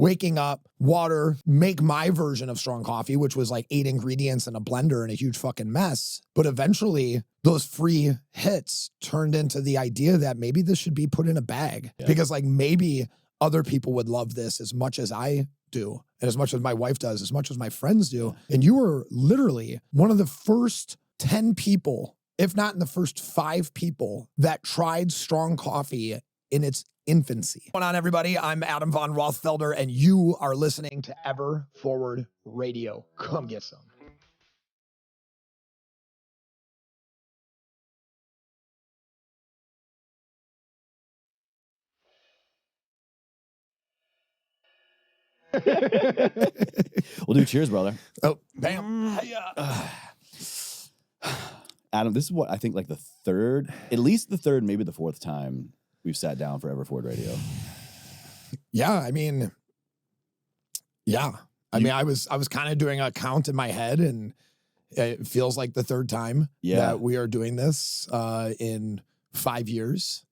waking up, water, make my version of strong coffee, which was like 8 ingredients in a blender and a huge fucking mess. But eventually those free hits turned into the idea that maybe this should be put in a bag because like maybe other people would love this as much as I do and as much as my wife does, as much as my friends do. And you were literally one of the first 10 people, if not in the first 5 people that tried strong coffee in its infancy. What's going on, everybody? I'm Adam von Rothfelder, and you are listening to Ever Forward Radio. Come get some. We'll do cheers, brother. Oh, bam. Adam, this is what I think like the third, at least the third, maybe the fourth time we've sat down for Ever Forward Radio. Yeah, I mean, I was kind of doing a count in my head, and it feels like the third time that we are doing this in 5 years.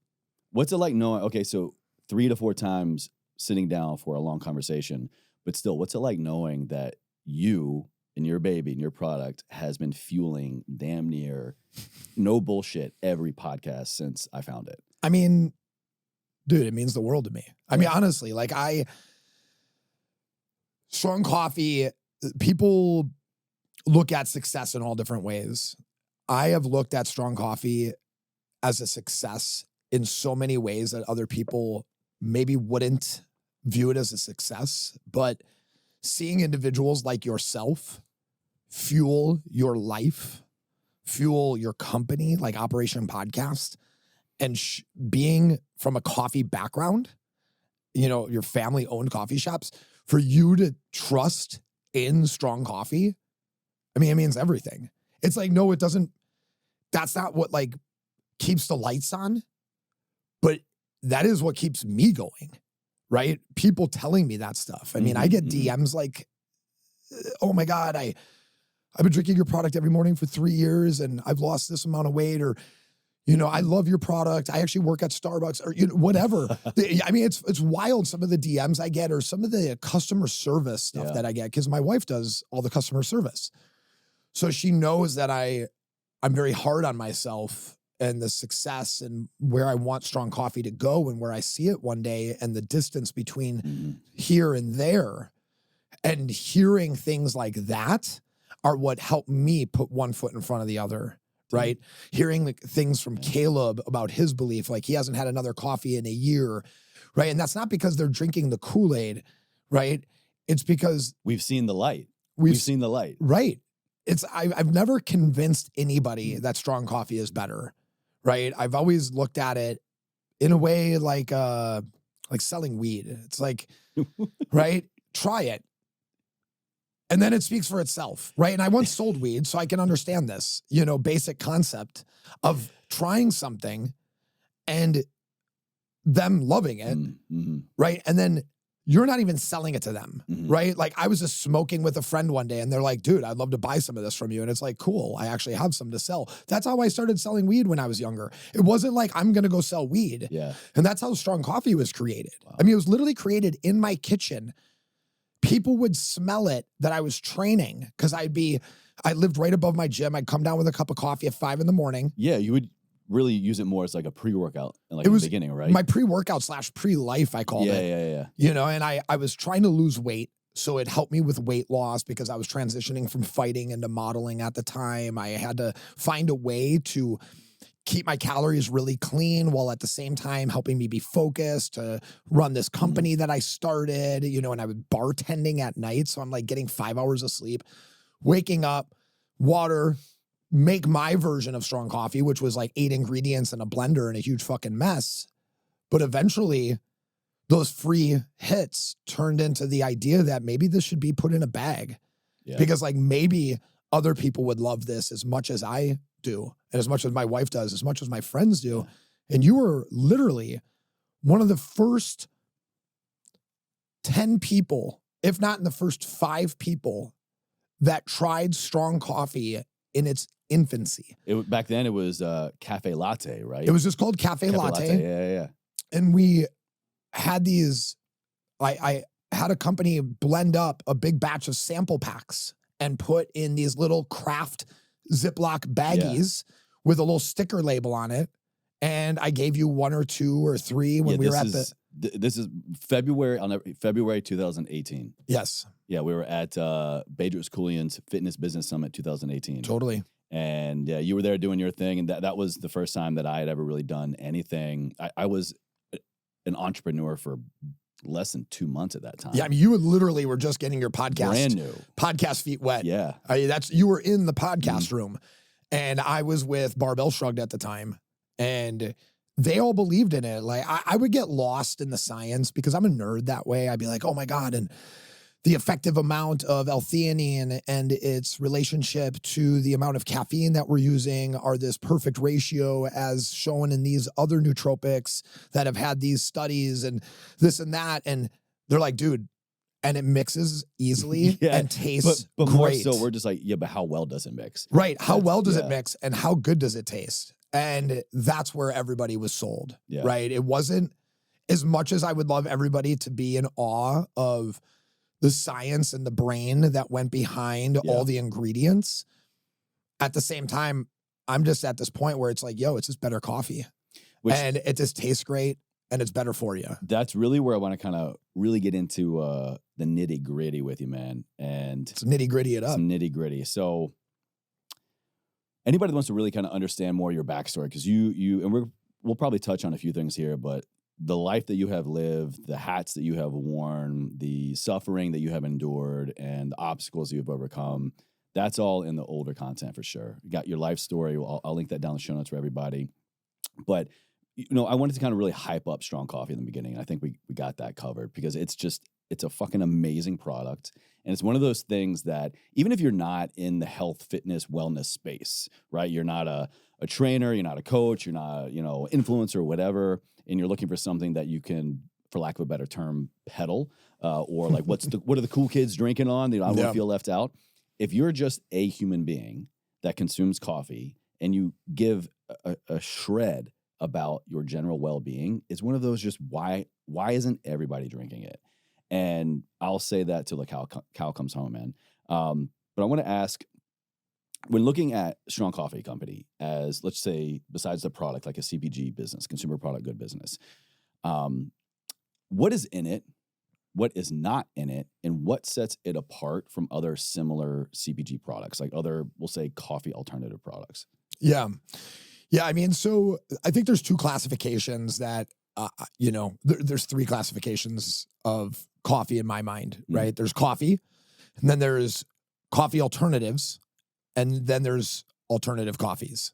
What's it like knowing, okay, so 3 to 4 times sitting down for a long conversation, but still, what's it like knowing that you and your baby and your product has been fueling damn near no bullshit every podcast since I found it? I mean, dude, it means the world to me. I mean, honestly, like strong coffee, people look at success in all different ways. I have looked at strong coffee as a success in so many ways that other people maybe wouldn't view it as a success, but seeing individuals like yourself fuel your life, fuel your company, like Operation Podcast, and being from a coffee background, you know, your family owned coffee shops, for you to trust in strong coffee, I mean, it means everything. It's like, no, it doesn't, that's not what like keeps the lights on, but that is what keeps me going, right? People telling me that stuff. I mean, I get DMs like, oh my God, I've been drinking your product every morning for 3 years and I've lost this amount of weight, or, you know, I love your product. I actually work at Starbucks, or, you know, whatever. I mean, it's wild. Some of the DMs I get, or some of the customer service stuff that I get, because my wife does all the customer service. So she knows that I'm very hard on myself and the success and where I want strong coffee to go and where I see it one day, and the distance between here and there. And hearing things like that are what helped me put one foot in front of the other, right? Hearing the things from Caleb about his belief, like he hasn't had another coffee in a year, right? And that's not because they're drinking the Kool-Aid, right? It's because we've seen the light. We've seen the light. Right. I've never convinced anybody that strong coffee is better, right? I've always looked at it in a way like selling weed. It's like, right? Try it. And then it speaks for itself, right? And I once sold weed, so I can understand this, you know, basic concept of trying something and them loving it, right? And then you're not even selling it to them, right? Like I was just smoking with a friend one day and they're like, dude, I'd love to buy some of this from you. And it's like, cool, I actually have some to sell. That's how I started selling weed when I was younger. It wasn't like I'm going to go sell weed. Yeah. And that's how strong coffee was created. Wow. I mean, it was literally created in my kitchen. People would smell it that I was training, because I lived right above my gym. I'd come down with a cup of coffee at 5 a.m. Yeah, you would really use it more as like a pre-workout, like in the beginning, right? My pre-workout / pre-life, I called it. Yeah. You know, and I was trying to lose weight, so it helped me with weight loss because I was transitioning from fighting into modeling at the time. I had to find a way to keep my calories really clean while at the same time helping me be focused to run this company that I started, you know, and I was bartending at night. So I'm like getting 5 hours of sleep, waking up, water, make my version of strong coffee, which was like 8 ingredients in a blender and a huge fucking mess. But eventually those free hits turned into the idea that maybe this should be put in a bag because like maybe other people would love this as much as I do, and as much as my wife does, as much as my friends do. And you were literally one of the first 10 people, if not in the first 5 people, that tried strong coffee in its infancy. Back then it was cafe latte, right? It was just called cafe latte. Yeah. And we had these, I had a company blend up a big batch of sample packs and put in these little craft Ziploc baggies with a little sticker label on it. And I gave you 1 or 2 or 3 when we were at this is February 2018. Yes. Yeah, we were at Bedros Keuilian's Fitness Business Summit 2018. Totally. And you were there doing your thing. And that was the first time that I had ever really done anything. I was an entrepreneur for less than 2 months at that time. Yeah, I mean, you literally were just getting your Brand new. podcast feet wet. Yeah. You were in the podcast room. And I was with Barbell Shrugged at the time. And they all believed in it. Like I would get lost in the science because I'm a nerd that way. I'd be like, oh my God. And the effective amount of L-theanine and its relationship to the amount of caffeine that we're using are this perfect ratio as shown in these other nootropics that have had these studies and this and that. And they're like, dude, and it mixes easily and tastes but great. More so we're just like, yeah, but how well does it mix? Right. How well does it mix and how good does it taste? And that's where everybody was sold, right? It wasn't as much as I would love everybody to be in awe of the science and the brain that went behind all the ingredients. At the same time, I'm just at this point where it's like, yo, it's just better coffee. And it just tastes great and it's better for you. That's really where I want to kind of really get into the nitty gritty with you, man. And it's nitty gritty it up. Some nitty gritty. So anybody that wants to really kind of understand more your backstory, because we'll probably touch on a few things here, but the life that you have lived, the hats that you have worn, the suffering that you have endured, and the obstacles you've overcome, that's all in the older content for sure. You got your life story. I'll link that down in the show notes for everybody. But, I wanted to kind of really hype up Strong Coffee in the beginning. And I think we got that covered because it's a fucking amazing product. And it's one of those things that even if you're not in the health, fitness, wellness space, right? You're not a trainer, you're not a coach, you're not, influencer or whatever, and you're looking for something that you can, for lack of a better term, peddle, or like what are the cool kids drinking on? I don't feel left out. If you're just a human being that consumes coffee and you give a shred about your general well-being, it's one of those just why isn't everybody drinking it? And I'll say that till the cow comes home, man. But I want to ask, when looking at Strong Coffee Company as, let's say, besides the product, like a CPG business, consumer product good business, what is in it, what is not in it, and what sets it apart from other similar CPG products, like other, we'll say, coffee alternative products? Yeah. Yeah, I mean, so I think there's 2 classifications that, there's 3 classifications of coffee in my mind, right? There's coffee, and then there's coffee alternatives, and then there's alternative coffees.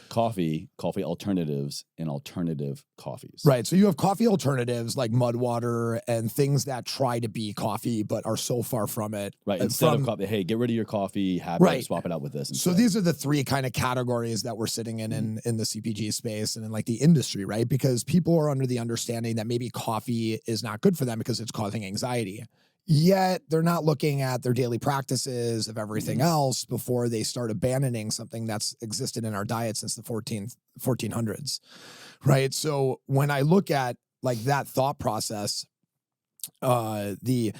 Coffee alternatives, and alternative coffees. Right. So you have coffee alternatives like mud water and things that try to be coffee but are so far from it. Right. Instead of coffee, hey, get rid of your coffee habit, swap it out with this. So these are the 3 kind of categories that we're sitting in the CPG space and in like the industry, right? Because people are under the understanding that maybe coffee is not good for them because it's causing anxiety. Yet they're not looking at their daily practices of everything else before they start abandoning something that's existed in our diet since the 1400s, right? So when I look at like that thought process, the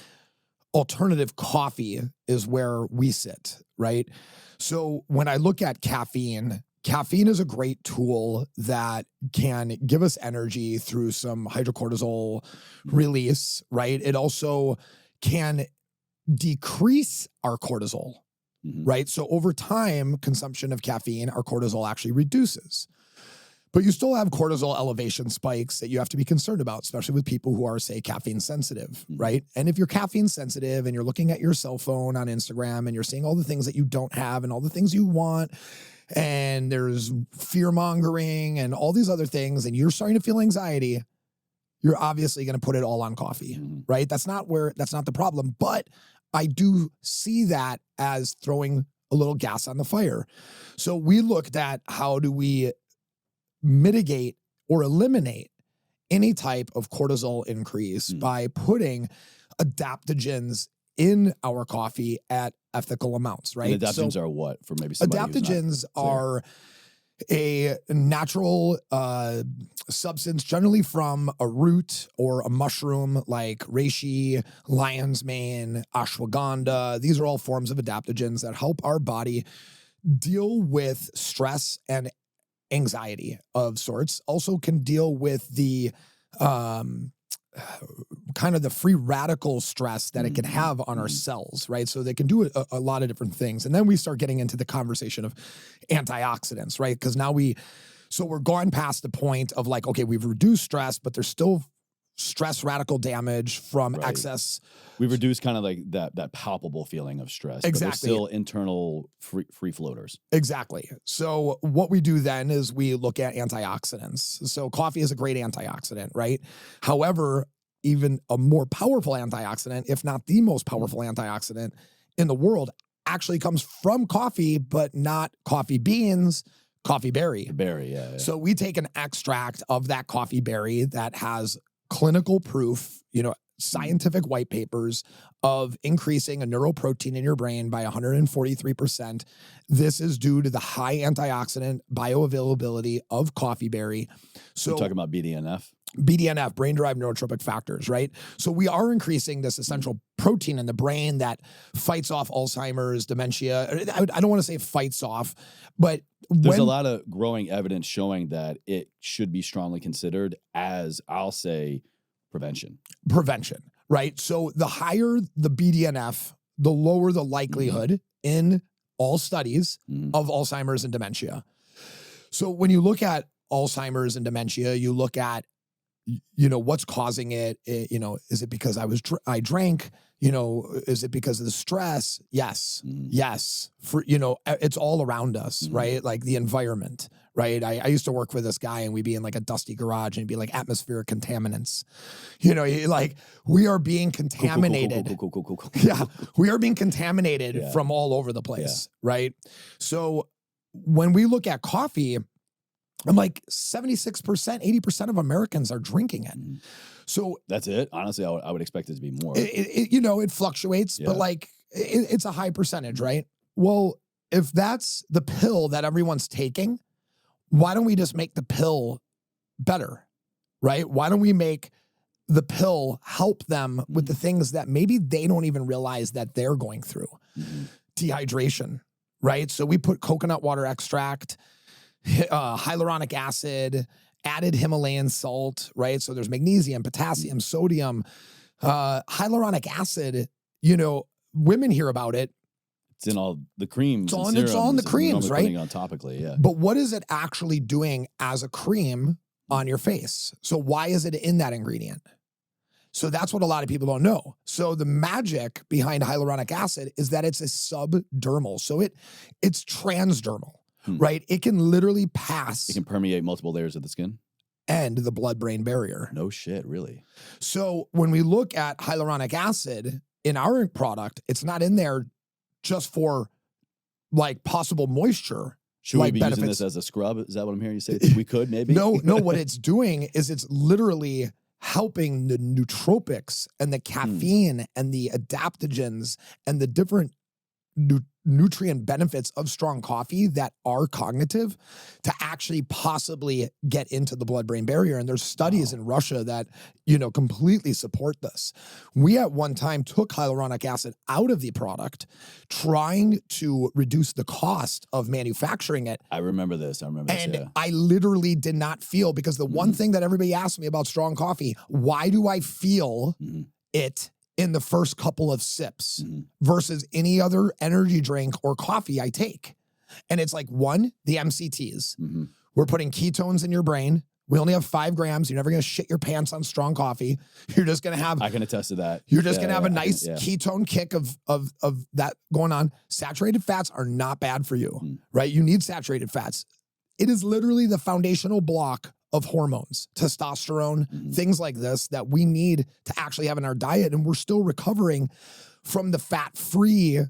alternative coffee is where we sit, right? So when I look at caffeine is a great tool that can give us energy through some hydrocortisol release, right? It also can decrease our cortisol, right? So over time, consumption of caffeine, our cortisol actually reduces. But you still have cortisol elevation spikes that you have to be concerned about, especially with people who are, say, caffeine sensitive, right? And if you're caffeine sensitive and you're looking at your cell phone on Instagram and you're seeing all the things that you don't have and all the things you want, and there's fear mongering and all these other things, and you're starting to feel anxiety, you're obviously going to put it all on coffee, right? That's not the problem. But I do see that as throwing a little gas on the fire. So we looked at how do we mitigate or eliminate any type of cortisol increase by putting adaptogens in our coffee at ethical amounts, right? And adaptogens are what for maybe somebody adaptogens are a natural substance, generally from a root or a mushroom like reishi, lion's mane, ashwagandha. These are all forms of adaptogens that help our body deal with stress and anxiety of sorts. Also can deal with the kind of the free radical stress that it can have on our cells, right? So they can do a lot of different things. And then we start getting into the conversation of antioxidants, right? Because now we're gone past the point of like, okay, we've reduced stress, but there's still stress radical damage from excess. We've reduced kind of like that palpable feeling of stress. Exactly. But there's still internal free floaters. Exactly. So what we do then is we look at antioxidants. So coffee is a great antioxidant, right? However, even a more powerful antioxidant, if not the most powerful antioxidant in the world, actually comes from coffee, but not coffee beans, coffee berry. The berry, yeah. So we take an extract of that coffee berry that has clinical proof, scientific white papers of increasing a neuroprotein in your brain by 143%. This is due to the high antioxidant bioavailability of coffee berry. So we're talking about BDNF. BDNF, brain-derived neurotropic factors, right? So we are increasing this essential protein in the brain that fights off Alzheimer's, dementia. I don't want to say fights off, but there's a lot of growing evidence showing that it should be strongly considered as, I'll say, prevention, right? So the higher the BDNF, the lower the likelihood in all studies of Alzheimer's and dementia. So when you look at Alzheimer's and dementia, you look at what's causing it. Is it because I drank? Is it because of the stress? Yes. Yes. It's all around us, right? Like the environment, right? I used to work with this guy and we'd be in like a dusty garage and it'd be like atmospheric contaminants. Like we are being contaminated. Cool. Yeah. We are being contaminated from all over the place, right? So when we look at coffee, I'm like 76%, 80% of Americans are drinking it. So that's it. Honestly, I would expect it to be more. It fluctuates, but like it's a high percentage, right? Well, if that's the pill that everyone's taking, why don't we just make the pill better, right? Why don't we make the pill help them with the things that maybe they don't even realize that they're going through? Dehydration, right? So we put coconut water extract, hyaluronic acid, added Himalayan salt, right? So there's magnesium, potassium, sodium, hyaluronic acid. Women hear about it. It's in all the creams. It's all in the creams, right? On topically, yeah. But what is it actually doing as a cream on your face? So why is it in that ingredient? So that's what a lot of people don't know. So the magic behind hyaluronic acid is that it's a subdermal. So it's transdermal. Right? It can literally pass. It can permeate multiple layers of the skin. And the blood-brain barrier. No shit, really. So when we look at hyaluronic acid in our product, it's not in there just for like possible moisture. Should we be using this as a scrub? Is that what I'm hearing you say? We could maybe? No, what it's doing is it's literally helping the nootropics and the caffeine and the adaptogens and the different nutrient benefits of strong coffee that are cognitive to actually possibly get into the blood-brain barrier. And there's studies in Russia that, completely support this. We at one time took hyaluronic acid out of the product, trying to reduce the cost of manufacturing it. I remember this. And I literally did not feel, because the one thing that everybody asked me about strong coffee, why do I feel it in the first couple of sips versus any other energy drink or coffee I take? And it's like, one, the MCTs. We're putting ketones in your brain. We only have 5 grams. You're never going to shit your pants on strong coffee. You're just going to have... I can attest to that. You're just going to have a nice ketone kick of that going on. Saturated fats are not bad for you, right? You need saturated fats. It is literally the foundational block of hormones, testosterone, things like this that we need to actually have in our diet. And we're still recovering from the fat-free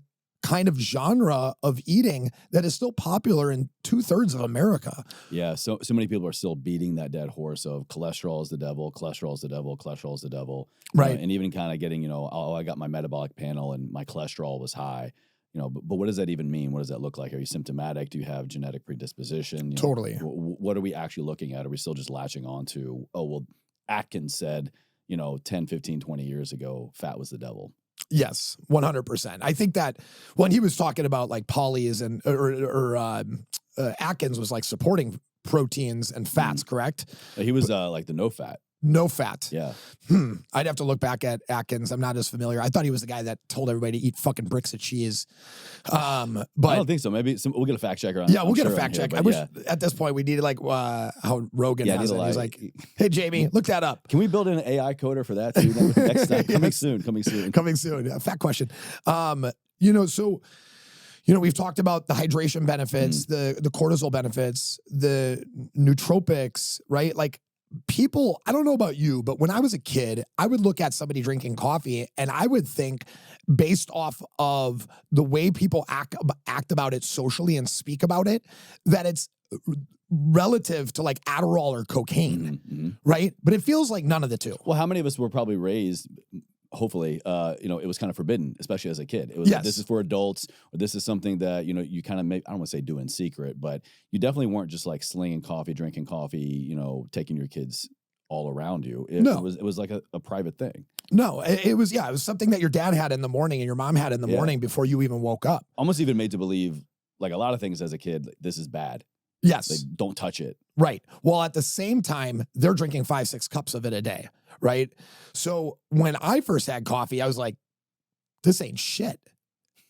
kind of genre of eating that is still popular in 2/3 of America. Yeah, so many people are still beating that dead horse of cholesterol is the devil, cholesterol is the devil, cholesterol is the devil. Right. And even kind of getting, I got my metabolic panel and my cholesterol was high. but what does that even mean? What does that look like? Are you symptomatic? Do you have genetic predisposition? Totally. What are we actually looking at? Are we still just latching on to, oh, well, Atkins said, 10, 15, 20 years ago, fat was the devil. Yes, 100%. I think that when he was talking about like polys and Atkins was like supporting proteins and fats, correct? He was like the no fat. No fat. Yeah. I'd have to look back at Atkins. I'm not as familiar. I thought he was the guy that told everybody to eat fucking bricks of cheese. But I don't think so. Maybe we'll get a fact checker on. Yeah, we'll get a fact check. I wish at this point we needed like how Rogan has it. He's like, hey Jamie, look that up. Can we build an AI coder for that too? Next time, coming soon. Yeah, fact question. We've talked about the hydration benefits, the cortisol benefits, the nootropics, right? Like people, I don't know about you, but when I was a kid, I would look at somebody drinking coffee and I would think based off of the way people act about it socially and speak about it, that it's relative to like Adderall or cocaine, right? But it feels like none of the two. Well, how many of us were probably raised, hopefully, it was kind of forbidden, especially as a kid. It was like, this is for adults, or this is something that, you kind of I don't want to say do in secret, but you definitely weren't just like slinging coffee, drinking coffee, taking your kids all around you. It was like a private thing. No, it was something that your dad had in the morning and your mom had in the morning before you even woke up. Almost even made to believe, like a lot of things as a kid, like, this is bad. Yes. Like, don't touch it. Right. Well, at the same time, they're drinking 5-6 cups of it a day. Right. So when I first had coffee, I was like, this ain't shit,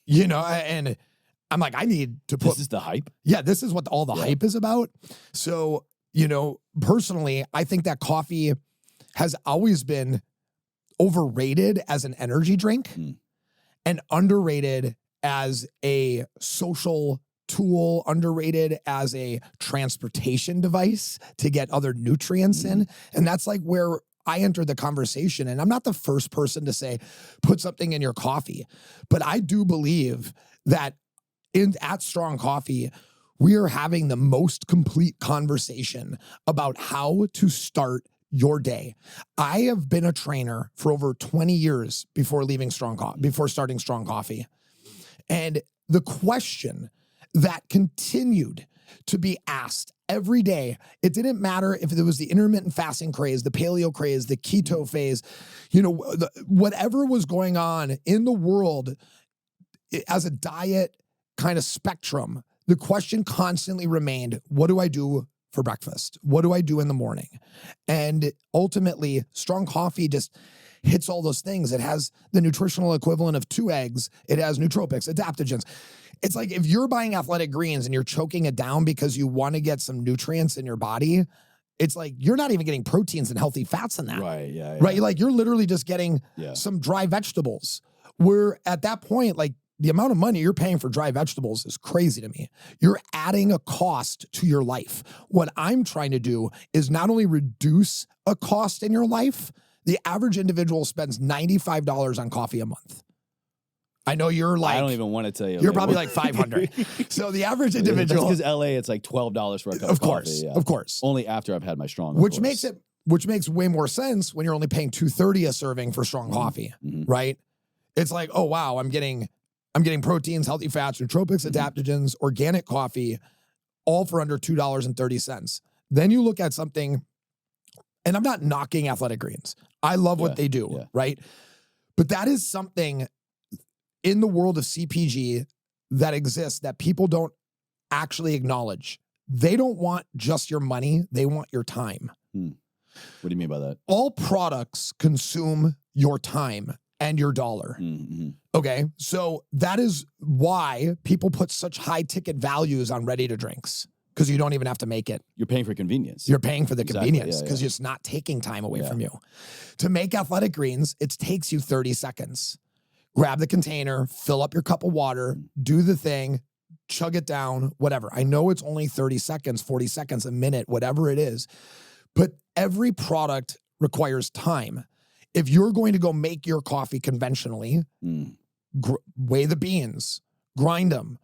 and I'm like, I need to put. This is the hype. Yeah. This is what all the hype is about. So, personally, I think that coffee has always been overrated as an energy drink and underrated as a social tool, underrated as a transportation device to get other nutrients in. And that's like where I entered the conversation. And I'm not the first person to say, put something in your coffee, but I do believe that at Strong Coffee, we are having the most complete conversation about how to start your day. I have been a trainer for over 20 years before starting Strong Coffee. And the question that continued to be asked every day, it didn't matter if it was the intermittent fasting craze, the paleo craze, the keto phase, whatever was going on in the world as a diet kind of spectrum, the question constantly remained, what do I do for breakfast? What do I do in the morning? And ultimately, Strong Coffee just hits all those things. It has the nutritional equivalent of 2 eggs. It has nootropics, adaptogens. It's like if you're buying Athletic Greens and you're choking it down because you want to get some nutrients in your body, it's like you're not even getting proteins and healthy fats in that. Right, yeah. Right? Like you're literally just getting some dry vegetables. Where at that point, like the amount of money you're paying for dry vegetables is crazy to me. You're adding a cost to your life. What I'm trying to do is not only reduce a cost in your life, the average individual spends $95 on coffee a month. I know you're like, I don't even want to tell you. You're probably like 500. So the average individual. That's because LA, it's like $12 for a cup of coffee. Of course. Only after I've had my Strong. Which makes way more sense when you're only paying $2.30 a serving for Strong Coffee, right? It's like, oh wow, I'm getting proteins, healthy fats, nootropics, adaptogens, organic coffee, all for under $2.30. Then you look at something, and I'm not knocking Athletic Greens. I love what they do, right? But that is something in the world of CPG that exists that people don't actually acknowledge. They don't want just your money. They want your time. What do you mean by that? All products consume your time and your dollar. Okay. So that is why people put such high ticket values on ready to drinks, because you don't even have to make it. You're paying for convenience. You're paying for the convenience because it's not taking time away from you. To make Athletic Greens, it takes you 30 seconds. Grab the container, fill up your cup of water, do the thing, chug it down, whatever. I know it's only 30 seconds, 40 seconds, a minute, whatever it is, but every product requires time. If you're going to go make your coffee conventionally, weigh the beans, grind them,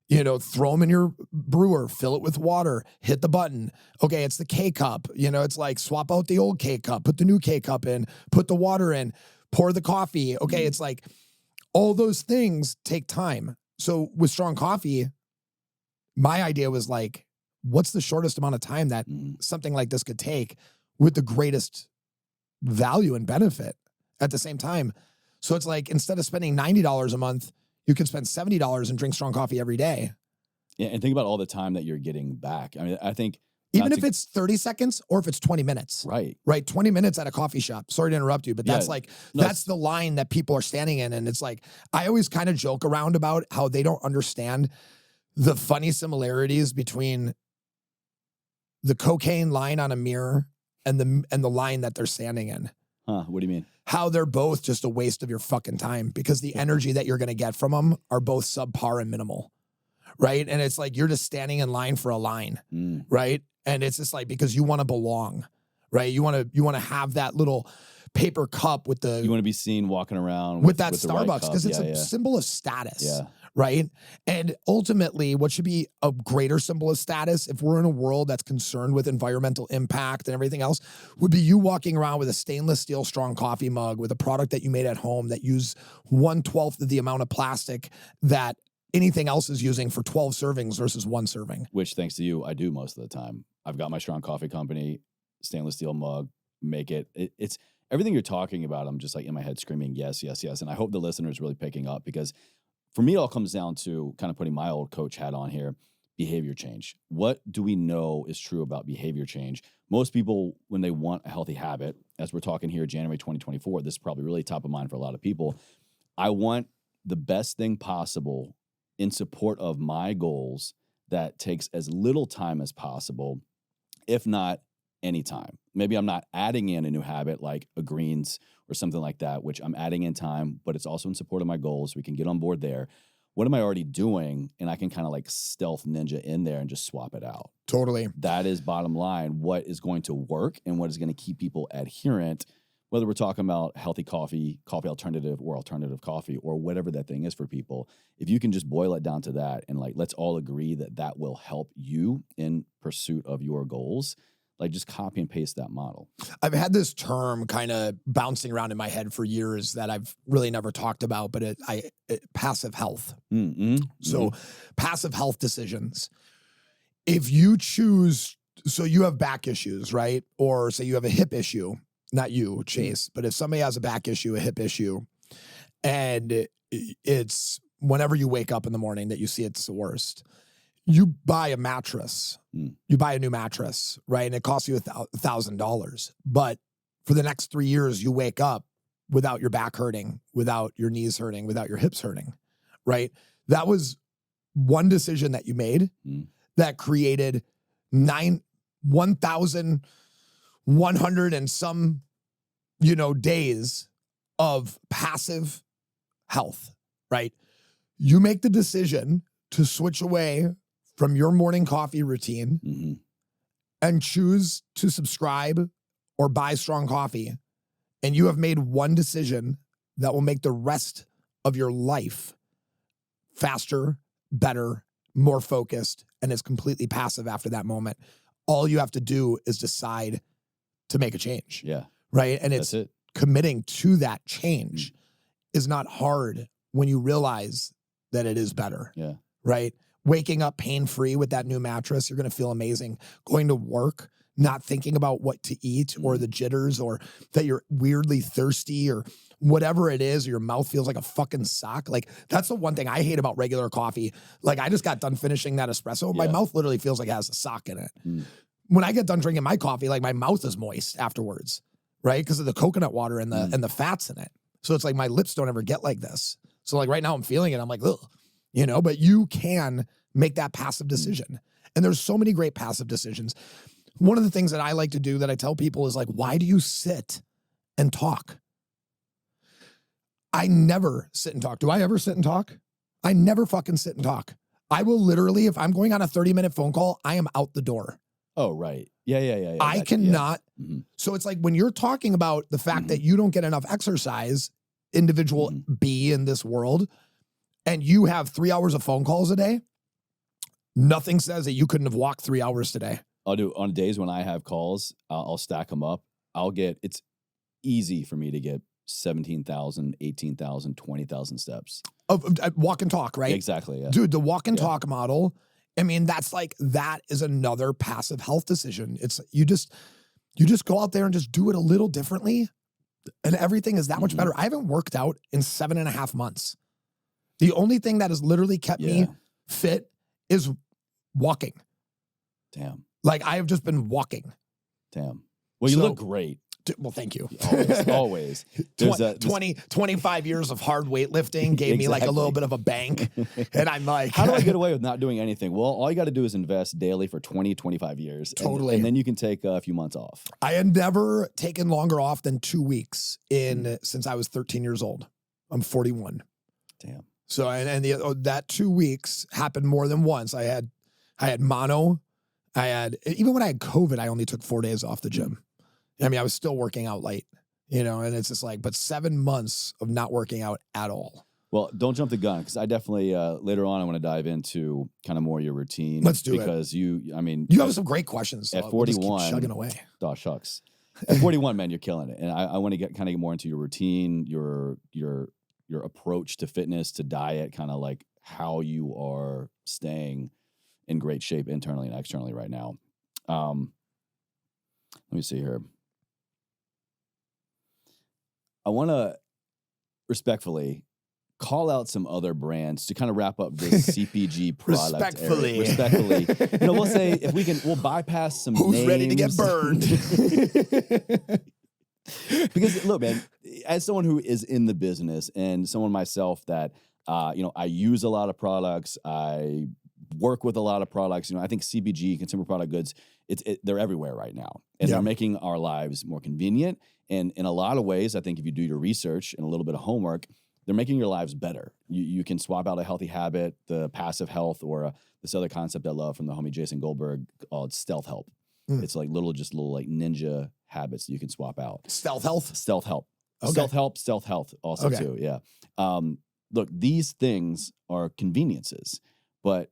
throw them in your brewer, fill it with water, hit the button. Okay, it's the K-cup. It's like swap out the old K-cup, put the new K-cup in, put the water in, pour the coffee. Okay, it's like all those things take time. So with strong coffee, my idea was like, what's the shortest amount of time that something like this could take with the greatest value and benefit at the same time? So it's like, instead of spending $90 a month, you can spend $70 and drink strong coffee every day. Yeah, and think about all the time that you're getting back. I mean, I think even if it's 30 seconds or if it's 20 minutes, right? 20 minutes at a coffee shop. Sorry to interrupt you, but that's that's the line that people are standing in. And it's like, I always kind of joke around about how they don't understand the funny similarities between the cocaine line on a mirror and the line that they're standing in. Huh? What do you mean? How they're both just a waste of your fucking time, because the energy that you're going to get from them are both subpar and minimal. Right. And it's like, you're just standing in line for a line. Right. And it's just like, because you want to belong, right? You want to have that little paper cup with the, you want to be seen walking around with that Starbucks, because it's a symbol of status. Yeah. Right. And ultimately, what should be a greater symbol of status, if we're in a world that's concerned with environmental impact and everything else, would be you walking around with a stainless steel strong coffee mug with a product that you made at home that used 1/12 of the amount of plastic that anything else is using for 12 servings versus one serving. Which, thanks to you, I do most of the time. I've got my strong coffee company, stainless steel mug, make it. It's everything you're talking about. I'm just like in my head screaming, yes, yes, yes. And I hope the listener is really picking up, because for me, it all comes down to kind of putting my old coach hat on here, behavior change. What do we know is true about behavior change? Most people, when they want a healthy habit, as we're talking here, January 2024, this is probably really top of mind for a lot of people. I want the best thing possible in support of my goals that takes as little time as possible, if not any time. Maybe I'm not adding in a new habit like a greens or something like that, which I'm adding in time, but it's also in support of my goals. We can get on board there. What am I already doing? And I can kind of like stealth ninja in there and just swap it out. Totally. That is bottom line. What is going to work and what is going to keep people adherent, whether we're talking about healthy coffee, coffee alternative, or alternative coffee, or whatever that thing is for people. If you can just boil it down to that, and like, let's all agree that that will help you in pursuit of your goals, like just copy and paste that model. I've had this term kind of bouncing around in my head for years that I've really never talked about, but passive health. So passive health decisions. If you choose, so you have back issues, right? Or say you have a hip issue, not you, Chase, but if somebody has a back issue, a hip issue, and it's whenever you wake up in the morning that you see it's the worst, you buy a mattress, you buy a new mattress, right? And it costs you $1,000. But for the next 3 years, you wake up without your back hurting, without your knees hurting, without your hips hurting, right? That was one decision that you made that created 1,100 and some, days of passive health, right? You make the decision to switch away from your morning coffee routine and choose to subscribe or buy strong coffee. And you have made one decision that will make the rest of your life faster, better, more focused, and is completely passive after that moment. All you have to do is decide to make a change. Yeah. Right. And it's committing to that change is not hard when you realize that it is better. Yeah. Right. Waking up pain-free with that new mattress, you're going to feel amazing. Going to work, not thinking about what to eat or the jitters or that you're weirdly thirsty or whatever it is, or your mouth feels like a fucking sock. Like, that's the one thing I hate about regular coffee. Like, I just got done finishing that espresso. My mouth literally feels like it has a sock in it. When I get done drinking my coffee, like, my mouth is moist afterwards, right? Because of the coconut water and the fats in it. So it's like my lips don't ever get like this. So like right now I'm feeling it. I'm like, ugh. But you can make that passive decision. And there's so many great passive decisions. One of the things that I like to do that I tell people is like, why do you sit and talk? I never sit and talk. Do I ever sit and talk? I never fucking sit and talk. I will literally, if I'm going on a 30-minute phone call, I am out the door. Oh, right. Yeah. I cannot. So it's like when you're talking about the fact that you don't get enough exercise, individual B in this world, and you have 3 hours of phone calls a day, nothing says that you couldn't have walked 3 hours today. I'll do on days when I have calls, I'll stack them up. It's easy for me to get 17,000, 18,000, 20,000 steps. Walk and talk, right? Exactly. Yeah. Dude, the walk and talk model, I mean, that is another passive health decision. It's you just go out there and just do it a little differently, and everything is that much better. I haven't worked out in 7.5 months. The only thing that has literally kept me fit is walking. Damn. Like, I have just been walking. Damn. Well, you look great. Well, thank you. Always. There's 25 years of hard weightlifting gave me like a little bit of a bank. And I'm like, how do I get away with not doing anything? Well, all you got to do is invest daily for 20, 25 years. Totally. And then you can take a few months off. I had never taken longer off than 2 weeks since I was 13 years old. I'm 41. Damn. So, that 2 weeks happened more than once. I had mono. Even when I had COVID, I only took 4 days off the gym. I mean, I was still working out late, and it's just like, but 7 months of not working out at all. Well, don't jump the gun, because I definitely, later on, I want to dive into kind of more your routine. Let's do it. Because you have some great questions. So at 41, we'll just keep chugging away. Oh, shucks. At 41, man, you're killing it. And I want to get more into your routine, your approach to fitness, to diet, kind of like how you are staying in great shape internally and externally right now. Let me see here. I want to respectfully call out some other brands to kind of wrap up this CPG product. Respectfully. We'll say we'll bypass some Who's names. ready to get burned? Because look, man, as someone who is in the business and someone myself that, I use a lot of products, I work with a lot of products. I think CPG, consumer product goods, they're everywhere right now. And they're making our lives more convenient. And in a lot of ways, I think if you do your research and a little bit of homework, they're making your lives better. You can swap out a healthy habit, the passive health, or this other concept I love from the homie Jason Goldberg called stealth help. It's like little like ninja habits that you can swap out. Stealth health? Stealth help. Okay. Stealth health also too, yeah. Look, these things are conveniences, but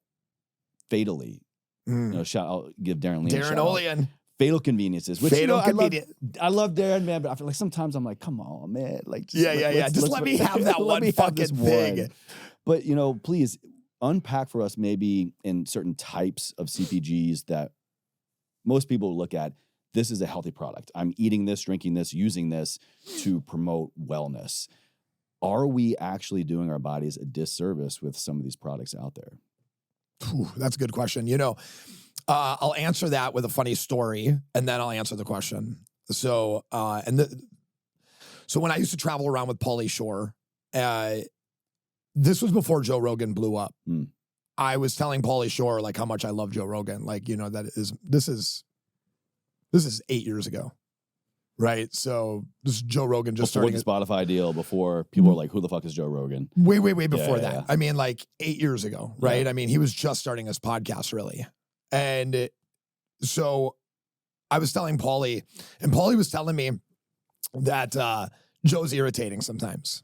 fatally, I'll give Darren Lee a shout out. Fatal conveniences. Which, I love Darren, man, but I feel like sometimes I'm like, come on, man. Like, just let me have that one fucking thing. But, please unpack for us maybe in certain types of CPGs that most people look at. This is a healthy product. I'm eating this, drinking this, using this to promote wellness. Are we actually doing our bodies a disservice with some of these products out there? That's a good question. I'll answer that with a funny story, and then I'll answer the question. So, so when I used to travel around with Pauly Shore, this was before Joe Rogan blew up. I was telling Pauly Shore like how much I love Joe Rogan. Like, this is 8 years ago, right? So this is Joe Rogan just before starting the Spotify deal. Before people were like, "Who the fuck is Joe Rogan?" Way before that. Yeah. I mean, like 8 years ago, right? Yeah. I mean, he was just starting his podcast, really. And so I was telling Pauly, and Pauly was telling me that Joe's irritating sometimes.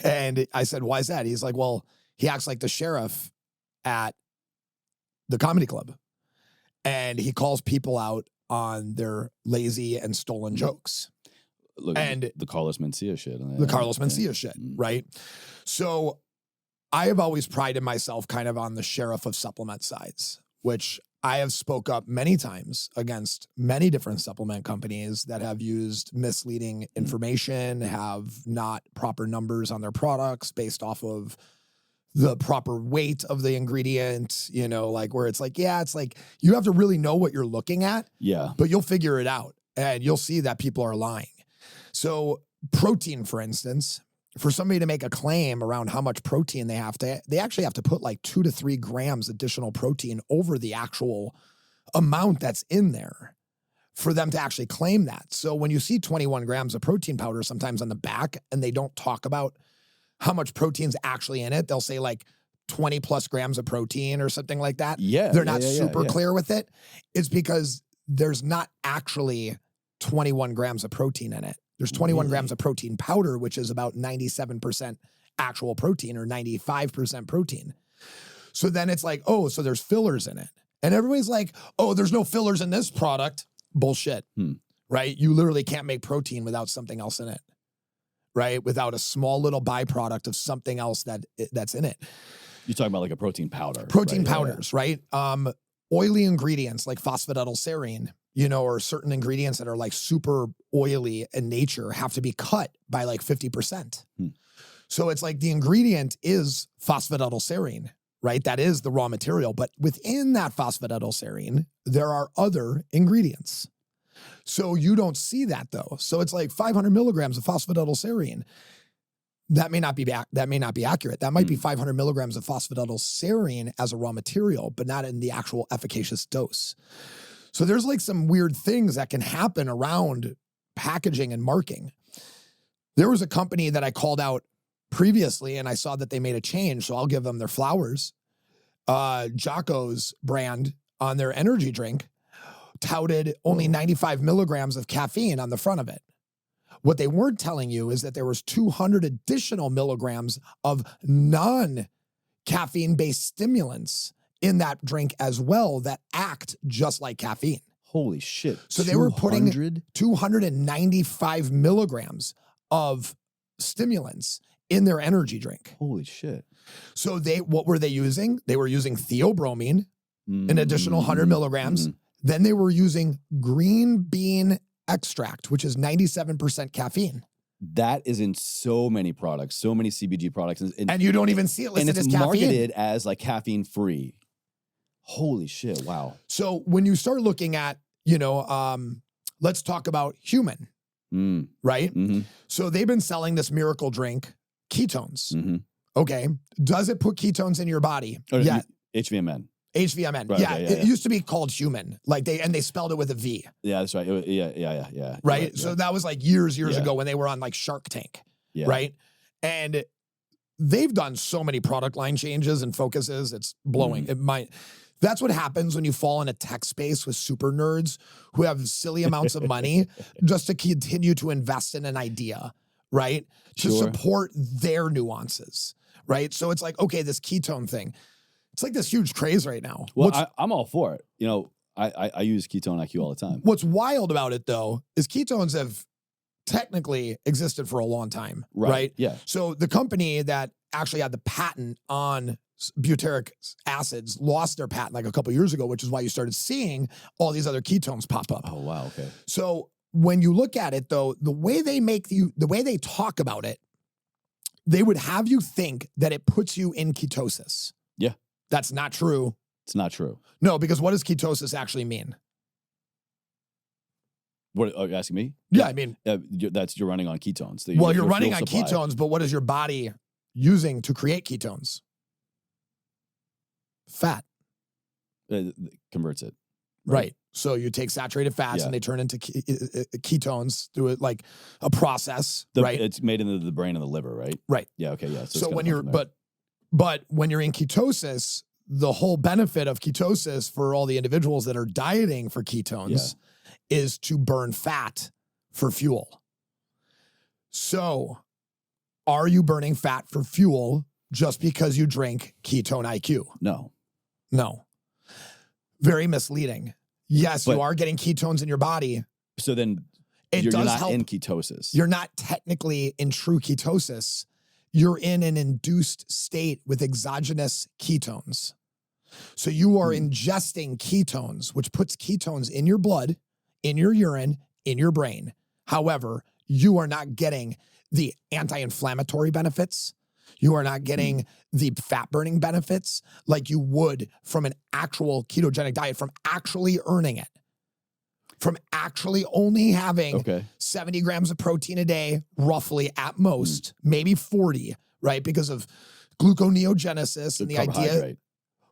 And I said, why is that? He's like, well, he acts like the sheriff at the comedy club. And he calls people out on their lazy and stolen jokes. Look, and the Carlos Mencia shit. The Carlos Mencia shit, right? So I have always prided myself kind of on the sheriff of supplement sides, which I have spoke up many times against many different supplement companies that have used misleading information, have not proper numbers on their products based off of the proper weight of the ingredient, like where it's like, it's like you have to really know what you're looking at. Yeah. But you'll figure it out and you'll see that people are lying. So protein, for instance, for somebody to make a claim around how much protein they actually have to put like 2 to 3 grams additional protein over the actual amount that's in there for them to actually claim that. So when you see 21 grams of protein powder sometimes on the back and they don't talk about how much protein's actually in it, they'll say like 20 plus grams of protein or something like that. Yeah. They're not super clear with it. It's because there's not actually 21 grams of protein in it. There's 21 grams of protein powder, which is about 97% actual protein or 95% protein. So then it's like, oh, so there's fillers in it. And everybody's like, oh, there's no fillers in this product. Bullshit, right? You literally can't make protein without something else in it, right? Without a small little byproduct of something else that's in it. You're talking about like a protein powder. Protein right? powders, right? Oily ingredients like phosphatidylserine, or certain ingredients that are like super oily in nature have to be cut by like 50%. So it's like the ingredient is phosphatidylserine, right? That is the raw material. But within that phosphatidylserine, there are other ingredients. So you don't see that though. So it's like 500 milligrams of phosphatidylserine. That may not be accurate. That might be 500 milligrams of phosphatidylserine as a raw material, but not in the actual efficacious dose. So there's like some weird things that can happen around packaging and marking. There was a company that I called out previously, and I saw that they made a change, so I'll give them their flowers. Jocko's brand on their energy drink touted only 95 milligrams of caffeine on the front of it. What they weren't telling you is that there was 200 additional milligrams of non-caffeine-based stimulants in that drink as well that act just like caffeine. Holy shit. So they were putting 295 milligrams of stimulants in their energy drink. Holy shit. So what were they using? They were using theobromine, an additional 100 milligrams. Then they were using green bean extract, which is 97% caffeine. That is in so many products, so many CBG products. And you don't even see it listed as caffeine. And it's marketed as like caffeine free. Holy shit, wow. So when you start looking at, let's talk about human, right? So they've been selling this miracle drink, ketones. Okay. Does it put ketones in your body? Yeah. HVMN. HVMN. Right, yeah, okay, it used to be called human. Like they spelled it with a V. Yeah, that's right. Yeah. Right. So that was like years ago when they were on like Shark Tank. Yeah. Right. And they've done so many product line changes and focuses. It's blowing. That's what happens when you fall in a tech space with super nerds who have silly amounts of money just to continue to invest in an idea, right? To support their nuances, right? So it's like, okay, this ketone thing. It's like this huge craze right now. Well, I'm all for it. I use Ketone IQ all the time. What's wild about it, though, is ketones have technically existed for a long time, right? Yeah. So the company that actually had the patent on butyric acids lost their patent like a couple years ago, which is why you started seeing all these other ketones pop up. Oh, wow. Okay. So when you look at it, though, the way they talk about it, they would have you think that it puts you in ketosis. Yeah. That's not true. It's not true. No, because what does ketosis actually mean? What are you asking me? Yeah, I mean, you're running on ketones. You're running on ketones, but what is your body using to create ketones? Fat. Converts it. Right. So you take saturated fats and they turn into ketones through like a process, right? It's made in the brain and the liver, right? Right. Yeah. Okay. Yeah. So when you're, but when you're in ketosis, the whole benefit of ketosis for all the individuals that are dieting for ketones is to burn fat for fuel. So are you burning fat for fuel just because you drink Ketone IQ? No. Very misleading. Yes, you are getting ketones in your body. So then you're not in ketosis. You're not technically in true ketosis. You're in an induced state with exogenous ketones. So you are ingesting ketones, which puts ketones in your blood, in your urine, in your brain. However, you are not getting the anti-inflammatory benefits. You are not getting the fat burning benefits like you would from an actual ketogenic diet, from actually earning it, from actually only having 70 grams of protein a day, roughly at most, maybe 40, right? Because of gluconeogenesis and the idea.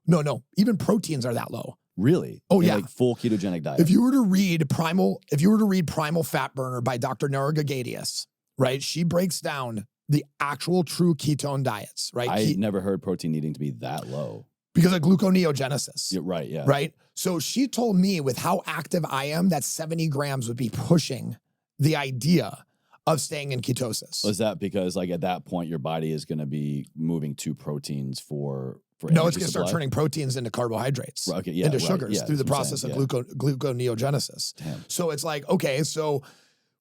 No, even proteins are that low. Really? Oh, yeah. Like full ketogenic diet. If you were to read Primal Fat Burner by Dr. Nora Gagadius, right? She breaks down the actual true ketone diets, right? I never heard protein needing to be that low. Because of gluconeogenesis. Yeah, right, yeah. Right? So she told me with how active I am that 70 grams would be pushing the idea of staying in ketosis. Was that because like at that point your body is going to be moving to proteins for no, it's going to start turning proteins into carbohydrates, into sugars through the process of gluconeogenesis. Damn. So it's like, okay, so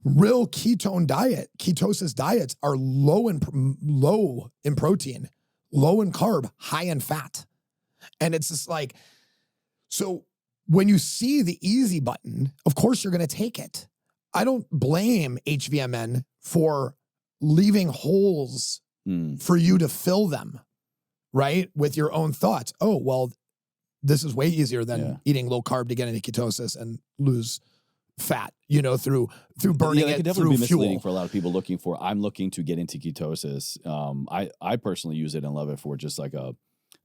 Real ketosis diets are low in protein, low in carb, high in fat. And it's just like, so when you see the easy button, of course you're going to take it. I don't blame HVMN for leaving holes for you to fill them, right? With your own thoughts. Oh, well, this is way easier than eating low carb to get into ketosis and lose fat, through burning it could it definitely through be misleading fuel. for a lot of people I'm looking to get into ketosis. I personally use it and love it for just like a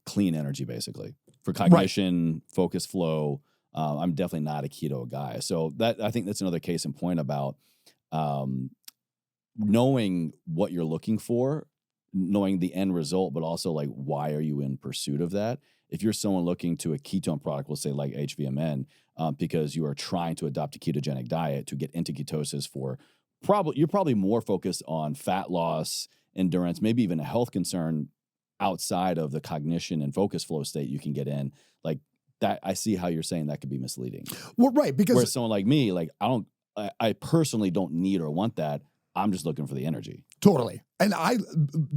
clean energy, basically for cognition, focus, flow. I'm definitely not a keto guy. So I think that's another case in point about knowing what you're looking for, knowing the end result, but also like, why are you in pursuit of that? If you're someone looking to a ketone product, we'll say like HVMN, because you are trying to adopt a ketogenic diet to get into ketosis you're probably more focused on fat loss, endurance, maybe even a health concern outside of the cognition and focus flow state you can get in. Like that, I see how you're saying that could be misleading. Well, right. Because whereas someone like me, like I personally don't need or want that. I'm just looking for the energy. Totally. And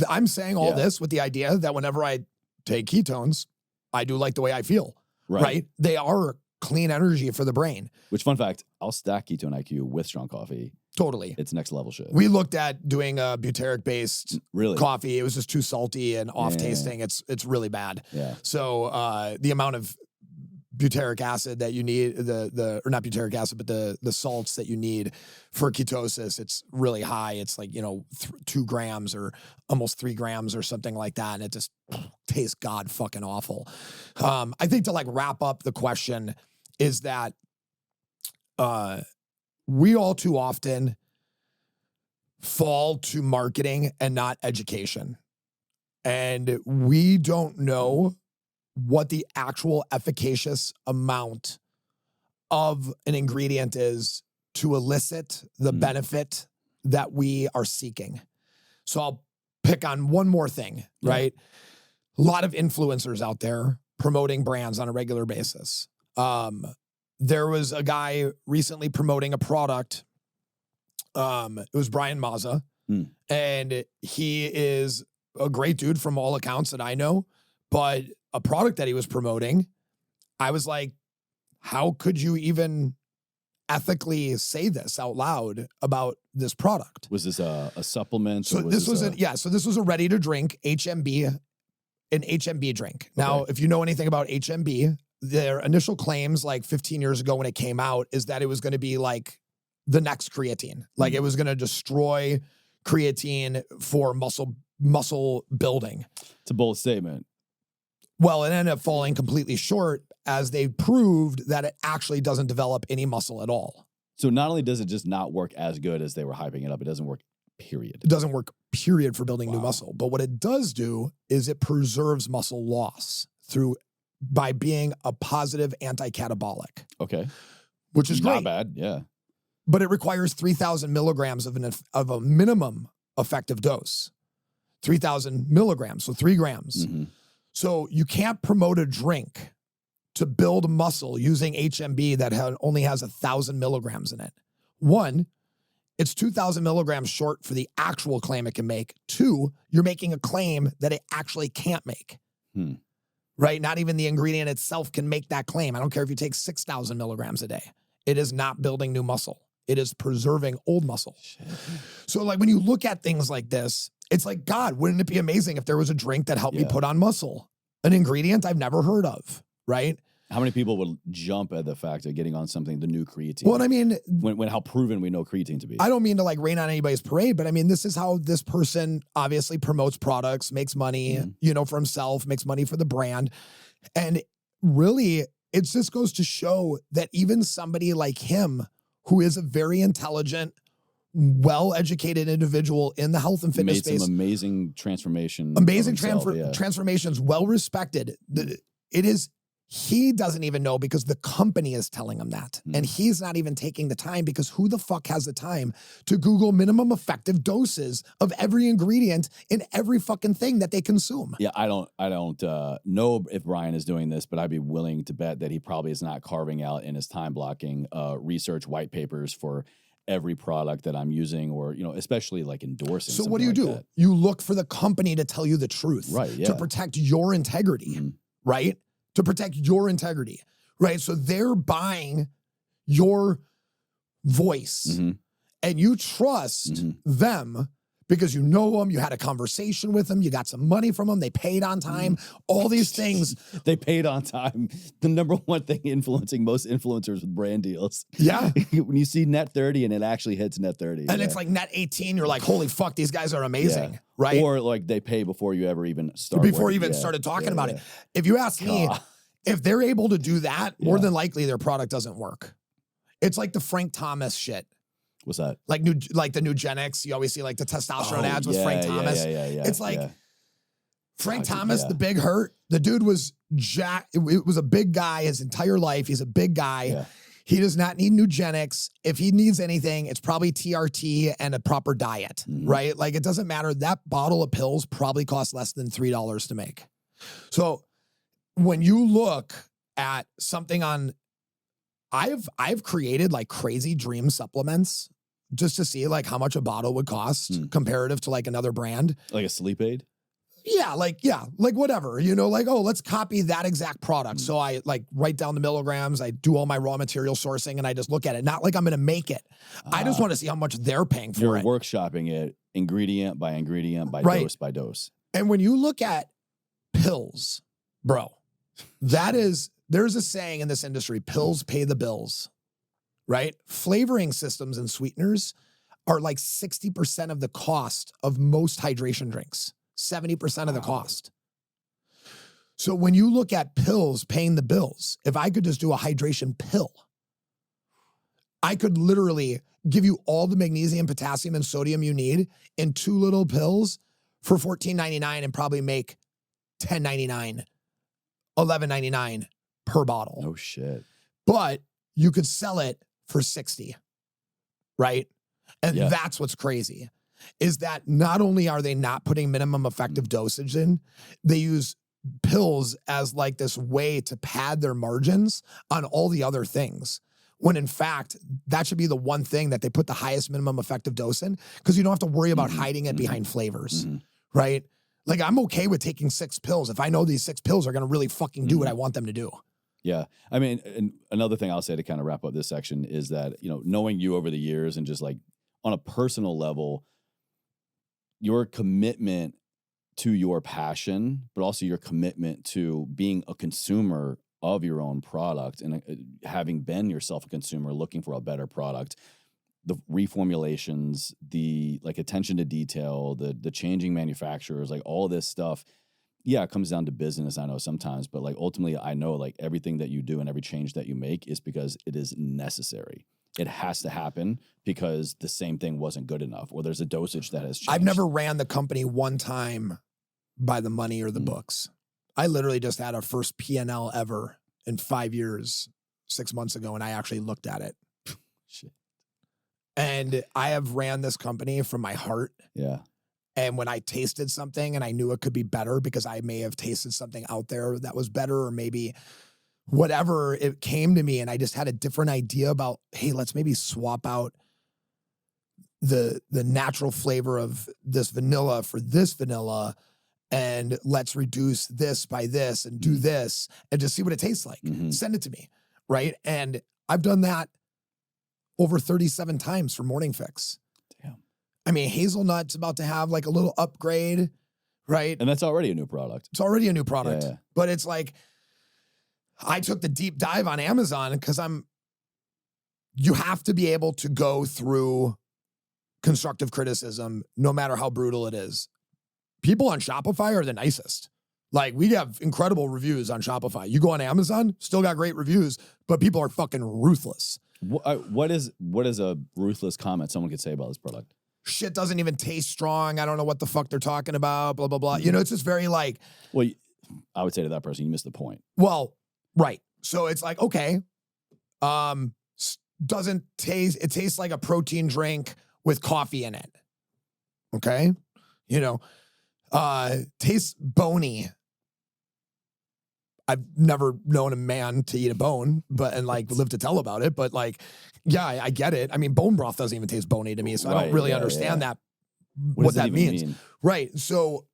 I'm saying all this with the idea that whenever I take ketones, I do like the way I feel, right? They are clean energy for the brain. Which, fun fact, I'll stack Ketone IQ with strong coffee. Totally. It's next level shit. We looked at doing a butyric-based coffee. It was just too salty and off-tasting. It's really bad. Yeah. So the amount of butyric acid that you need, or not butyric acid, but the salts that you need for ketosis, it's really high. It's like, 2 grams or almost 3 grams or something like that. And it just tastes god fucking awful. I think to like wrap up the question is that we all too often fall to marketing and not education. And we don't know what the actual efficacious amount of an ingredient is to elicit the benefit that we are seeking. So I'll pick on one more thing, right? A lot of influencers out there promoting brands on a regular basis. There was a guy recently promoting a product. It was Brian Mazza, and he is a great dude from all accounts that I know, but a product that he was promoting, I was like, how could you even ethically say this out loud about this product? Was this a supplement? So this was a ready to drink HMB, an HMB drink. Now, if you know anything about HMB, their initial claims like 15 years ago when it came out is that it was going to be like the next creatine. Like it was going to destroy creatine for muscle building. It's a bold statement. Well, it ended up falling completely short as they proved that it actually doesn't develop any muscle at all. So not only does it just not work as good as they were hyping it up, it doesn't work, period. It doesn't work, period, for building new muscle. But what it does do is it preserves muscle loss by being a positive anti-catabolic. Okay. Which is great. Not bad, yeah. But it requires 3,000 milligrams of a minimum effective dose. 3,000 milligrams, so 3 grams. Mm-hmm. So you can't promote a drink to build muscle using HMB that only has 1,000 milligrams in it. 1, it's 2,000 milligrams short for the actual claim it can make. 2, you're making a claim that it actually can't make. Right? Not even the ingredient itself can make that claim. I don't care if you take 6,000 milligrams a day. It is not building new muscle. It is preserving old muscle. Shit. So like when you look at things like this, it's like, God, wouldn't it be amazing if there was a drink that helped me put on muscle? An ingredient I've never heard of, right? How many people would jump at the fact of getting on something, the new creatine? Well, I mean, when how proven we know creatine to be. I don't mean to like rain on anybody's parade, but I mean, this is how this person obviously promotes products, makes money, for himself, makes money for the brand. And really, it just goes to show that even somebody like him, who is a very intelligent, well-educated individual in the health and fitness space. Made some amazing transformation. Amazing transformations, well-respected. He doesn't even know because the company is telling him that. And he's not even taking the time because who the fuck has the time to Google minimum effective doses of every ingredient in every fucking thing that they consume? Yeah, I don't know if Brian is doing this, but I'd be willing to bet that he probably is not carving out in his time blocking research white papers for every product that I'm using, or, especially like endorsing. So what do you something do? like that. You look for the company to tell you the truth, Right, yeah. to protect your integrity, right? To protect your integrity, right? So they're buying your voice and you trust them because you know them, you had a conversation with them, you got some money from them, they paid on time, all these things. They paid on time. The number one thing influencing most influencers with brand deals. Yeah. When you see net 30 and it actually hits net 30. And it's like net 18, you're like, holy fuck, these guys are amazing, right? Or like they pay before you ever even start. Before you even started talking about it. If you ask me, if they're able to do that, more than likely their product doesn't work. It's like the Frank Thomas shit. What's that? Like the Nugenics. You always see like the testosterone ads with Frank Thomas. Yeah. It's like Frank Thomas, the big hurt. The dude was it was a big guy his entire life. He's a big guy. Yeah. He does not need Nugenics. If he needs anything, it's probably TRT and a proper diet, right? Like it doesn't matter. That bottle of pills probably costs less than $3 to make. So when you look at something on, I've created like crazy dream supplements just to see like how much a bottle would cost comparative to like another brand. Like a sleep aid? Yeah, like whatever, like, oh, let's copy that exact product. So I like write down the milligrams, I do all my raw material sourcing, and I just look at it. Not like I'm going to make it. I just want to see how much they're paying for You're it. workshopping it ingredient by ingredient by dose by dose. And when you look at pills, bro, there's a saying in this industry, pills pay the bills, right? Flavoring systems and sweeteners are like 60% of the cost of most hydration drinks. 70% of the cost. So when you look at pills paying the bills, if I could just do a hydration pill, I could literally give you all the magnesium, potassium, and sodium you need in 2 little pills for $14.99 and probably make $10.99, $11.99 per bottle. Oh shit. But you could sell it for $60, right? And that's what's crazy. Is that not only are they not putting minimum effective dosage in, they use pills as like this way to pad their margins on all the other things. When in fact, that should be the one thing that they put the highest minimum effective dose in, because you don't have to worry about hiding it behind flavors, right? Like I'm okay with taking 6 pills if I know these 6 pills are going to really fucking do what I want them to do. Yeah. I mean, and another thing I'll say to kind of wrap up this section is that, knowing you over the years and just like on a personal level, your commitment to your passion, but also your commitment to being a consumer of your own product and having been yourself a consumer looking for a better product, the reformulations, the like attention to detail, the changing manufacturers, like all this stuff. Yeah, it comes down to business, I know sometimes, but like ultimately I know like everything that you do and every change that you make is because it is necessary. It has to happen because the same thing wasn't good enough, or there's a dosage that has changed. I've never ran the company one time by the money or the books. I literally just had our first P&L ever in 5 years, 6 months ago, and I actually looked at it. Shit. And I have ran this company from my heart. Yeah. And when I tasted something and I knew it could be better because I may have tasted something out there that was better, or maybe whatever, it came to me and I just had a different idea about, hey, let's maybe swap out the natural flavor of this vanilla for this vanilla, and let's reduce this by this and do this and just see what it tastes like. Send it to me, right? And I've done that over 37 times for Morning Fix. Damn. I mean, hazelnut's about to have like a little upgrade, right? And that's already a new product. It's already a new product. Yeah. But it's like, I took the deep dive on Amazon because you have to be able to go through constructive criticism, no matter how brutal it is. People on Shopify are the nicest. Like, we have incredible reviews on Shopify. You go on Amazon, still got great reviews, but people are fucking ruthless. What is a ruthless comment someone could say about this product? Shit doesn't even taste strong. I don't know what the fuck they're talking about, blah, blah, blah. It's just very like... Well, I would say to that person, you missed the point. Well, right. So it's like, okay, doesn't taste, it tastes like a protein drink with coffee in it. Okay. Tastes bony. I've never known a man to eat a bone, and like live to tell about it. But like, yeah, I get it. I mean, bone broth doesn't even taste bony to me, so I don't really understand that. What that means. Right. So,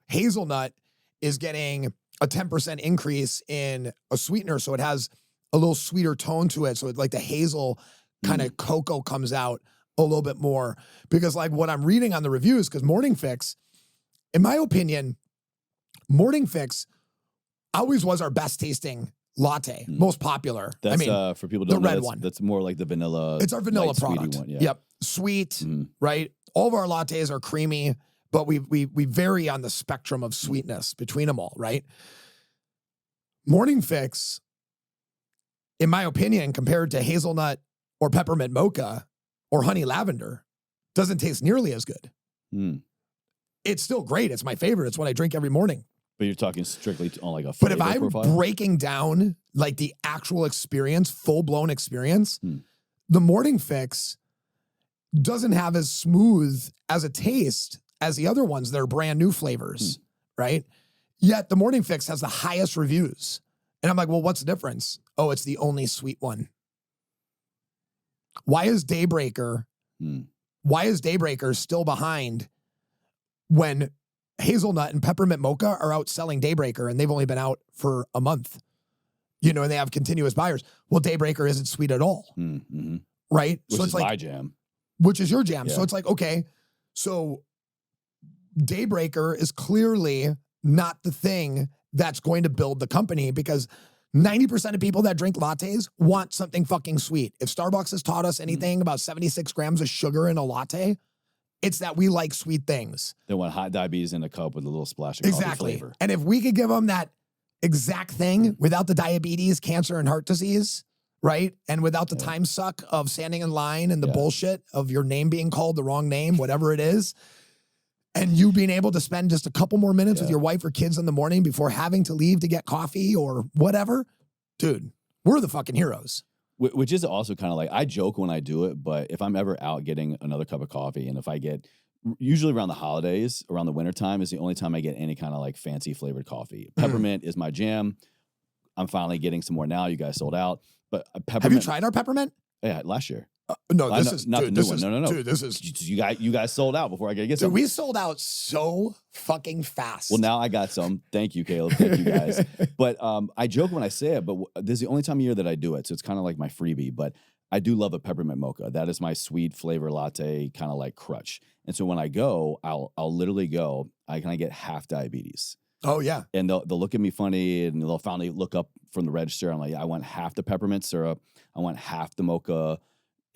hazelnut is getting a 10% increase in a sweetener. So it has a little sweeter tone to it. So like the hazel kind of cocoa comes out a little bit more, because like what I'm reading on the reviews, because Morning Fix, in my opinion, Morning Fix always was our best tasting latte, most popular. That's for people who don't know, red one. That's more like the vanilla. It's our vanilla product. One, yeah. Yep. Sweet, right? All of our lattes are creamy, but we vary on the spectrum of sweetness between them all, right? Morning Fix, in my opinion, compared to hazelnut or peppermint mocha or honey lavender, doesn't taste nearly as good. It's still great. It's my favorite. It's what I drink every morning. But you're talking strictly on like a flavor profile? But if I'm breaking down like the actual experience, full-blown experience, the Morning Fix doesn't have as smooth as a taste as the other ones that are brand new flavors, right? Yet the Morning Fix has the highest reviews. And I'm like, well, what's the difference? Oh, it's the only sweet one. Why is Daybreaker still behind when hazelnut and peppermint mocha are outselling Daybreaker, and they've only been out for a month, and they have continuous buyers? Well, Daybreaker isn't sweet at all, right? Which so is it's like my jam. Which is your jam. Yeah. So it's like, okay, so Daybreaker is clearly not the thing that's going to build the company, because 90% of people that drink lattes want something fucking sweet. If Starbucks has taught us anything about 76 grams of sugar in a latte, it's that we like sweet things. They want hot diabetes in a cup with a little splash of coffee flavor. And if we could give them that exact thing without the diabetes, cancer, and heart disease, right? And without the time suck of standing in line and the bullshit of your name being called the wrong name, whatever it is, and you being able to spend just a couple more minutes with your wife or kids in the morning before having to leave to get coffee or whatever, dude, we're the fucking heroes. Which is also kind of like, I joke when I do it, but if I'm ever out getting another cup of coffee, and if I get, usually around the holidays, around the wintertime is the only time I get any kind of like fancy flavored coffee. Peppermint is my jam. I'm finally getting some more now. You guys sold out. But peppermint. Have you tried our peppermint? Yeah, last year. No, this is not dude, the new one. No. Dude, this is you guys sold out before I could get some. We sold out so fucking fast. Well, now I got some. Thank you, Caleb. Thank you guys. But I joke when I say it, but this is the only time of year that I do it, so it's kind of like my freebie. But I do love a peppermint mocha. That is my sweet flavor latte, kind of like crutch. And so when I go, I'll literally go. Can I get half diabetes? Oh yeah. And they'll look at me funny, and they'll finally look up from the register. I'm like, I want half the peppermint syrup. I want half the mocha.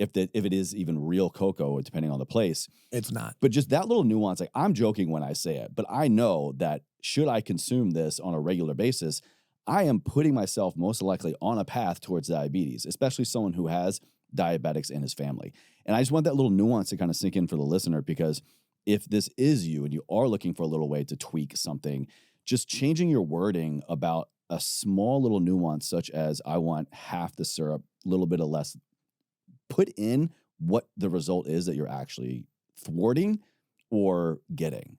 If it is even real cocoa, depending on the place. It's not. But just that little nuance, like I'm joking when I say it, but I know that should I consume this on a regular basis, I am putting myself most likely on a path towards diabetes, especially someone who has diabetics in his family. And I just want that little nuance to kind of sink in for the listener, because if this is you and you are looking for a little way to tweak something, just changing your wording about a small little nuance, such as I want half the syrup, a little bit of less, put in what the result is that you're actually thwarting or getting.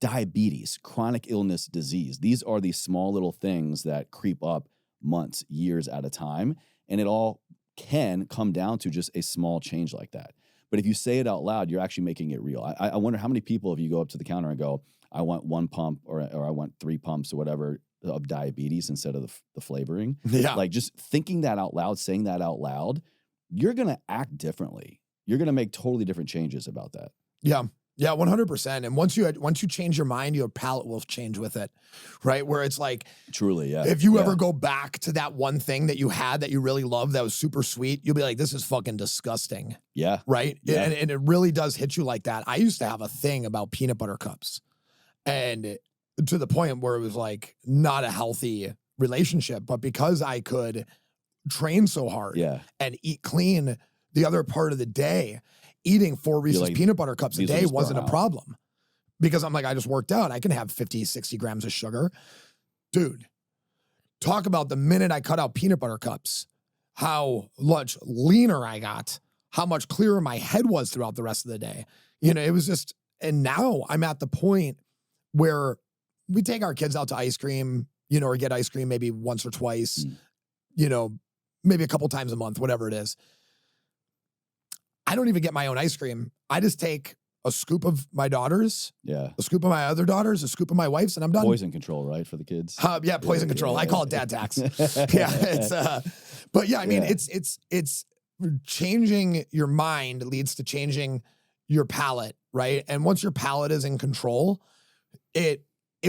Diabetes, chronic illness, disease. These are these small little things that creep up months, years at a time. And it all can come down to just a small change like that. But if you say it out loud, you're actually making it real. I wonder how many people, if you go up to the counter and go, I want 1 pump or I want 3 pumps or whatever of diabetes instead of the flavoring. Yeah. Like just thinking that out loud, saying that out loud, you're going to act differently. You're going to make totally different changes about that. Yeah. Yeah, 100%. And once you change your mind, your palate will change with it, right? Where it's like, truly, yeah. If you ever go back to that one thing that you had that you really loved that was super sweet, you'll be like, this is fucking disgusting. Yeah. Right? Yeah. And it really does hit you like that. I used to have a thing about peanut butter cups, and to the point where it was like not a healthy relationship, but because I could train so hard and eat clean the other part of the day, eating 4 Reese's peanut butter cups a day wasn't a problem, because I'm like, I just worked out. I can have 50, 60 grams of sugar. Dude, talk about the minute I cut out peanut butter cups, how much leaner I got, how much clearer my head was throughout the rest of the day. It was just, and now I'm at the point where we take our kids out to ice cream or get ice cream maybe once or twice, Mm. Maybe a couple times a month, whatever it is. I don't even get my own ice cream. I just take a scoop of my daughter's, Yeah. a scoop of my other daughter's, a scoop of my wife's, and I'm done. Poison control, right, for the kids? Yeah, poison control. Yeah. I call it dad tax. Yeah, but yeah, I mean, Yeah. it's changing your mind leads to changing your palate, right? And once your palate is in control, it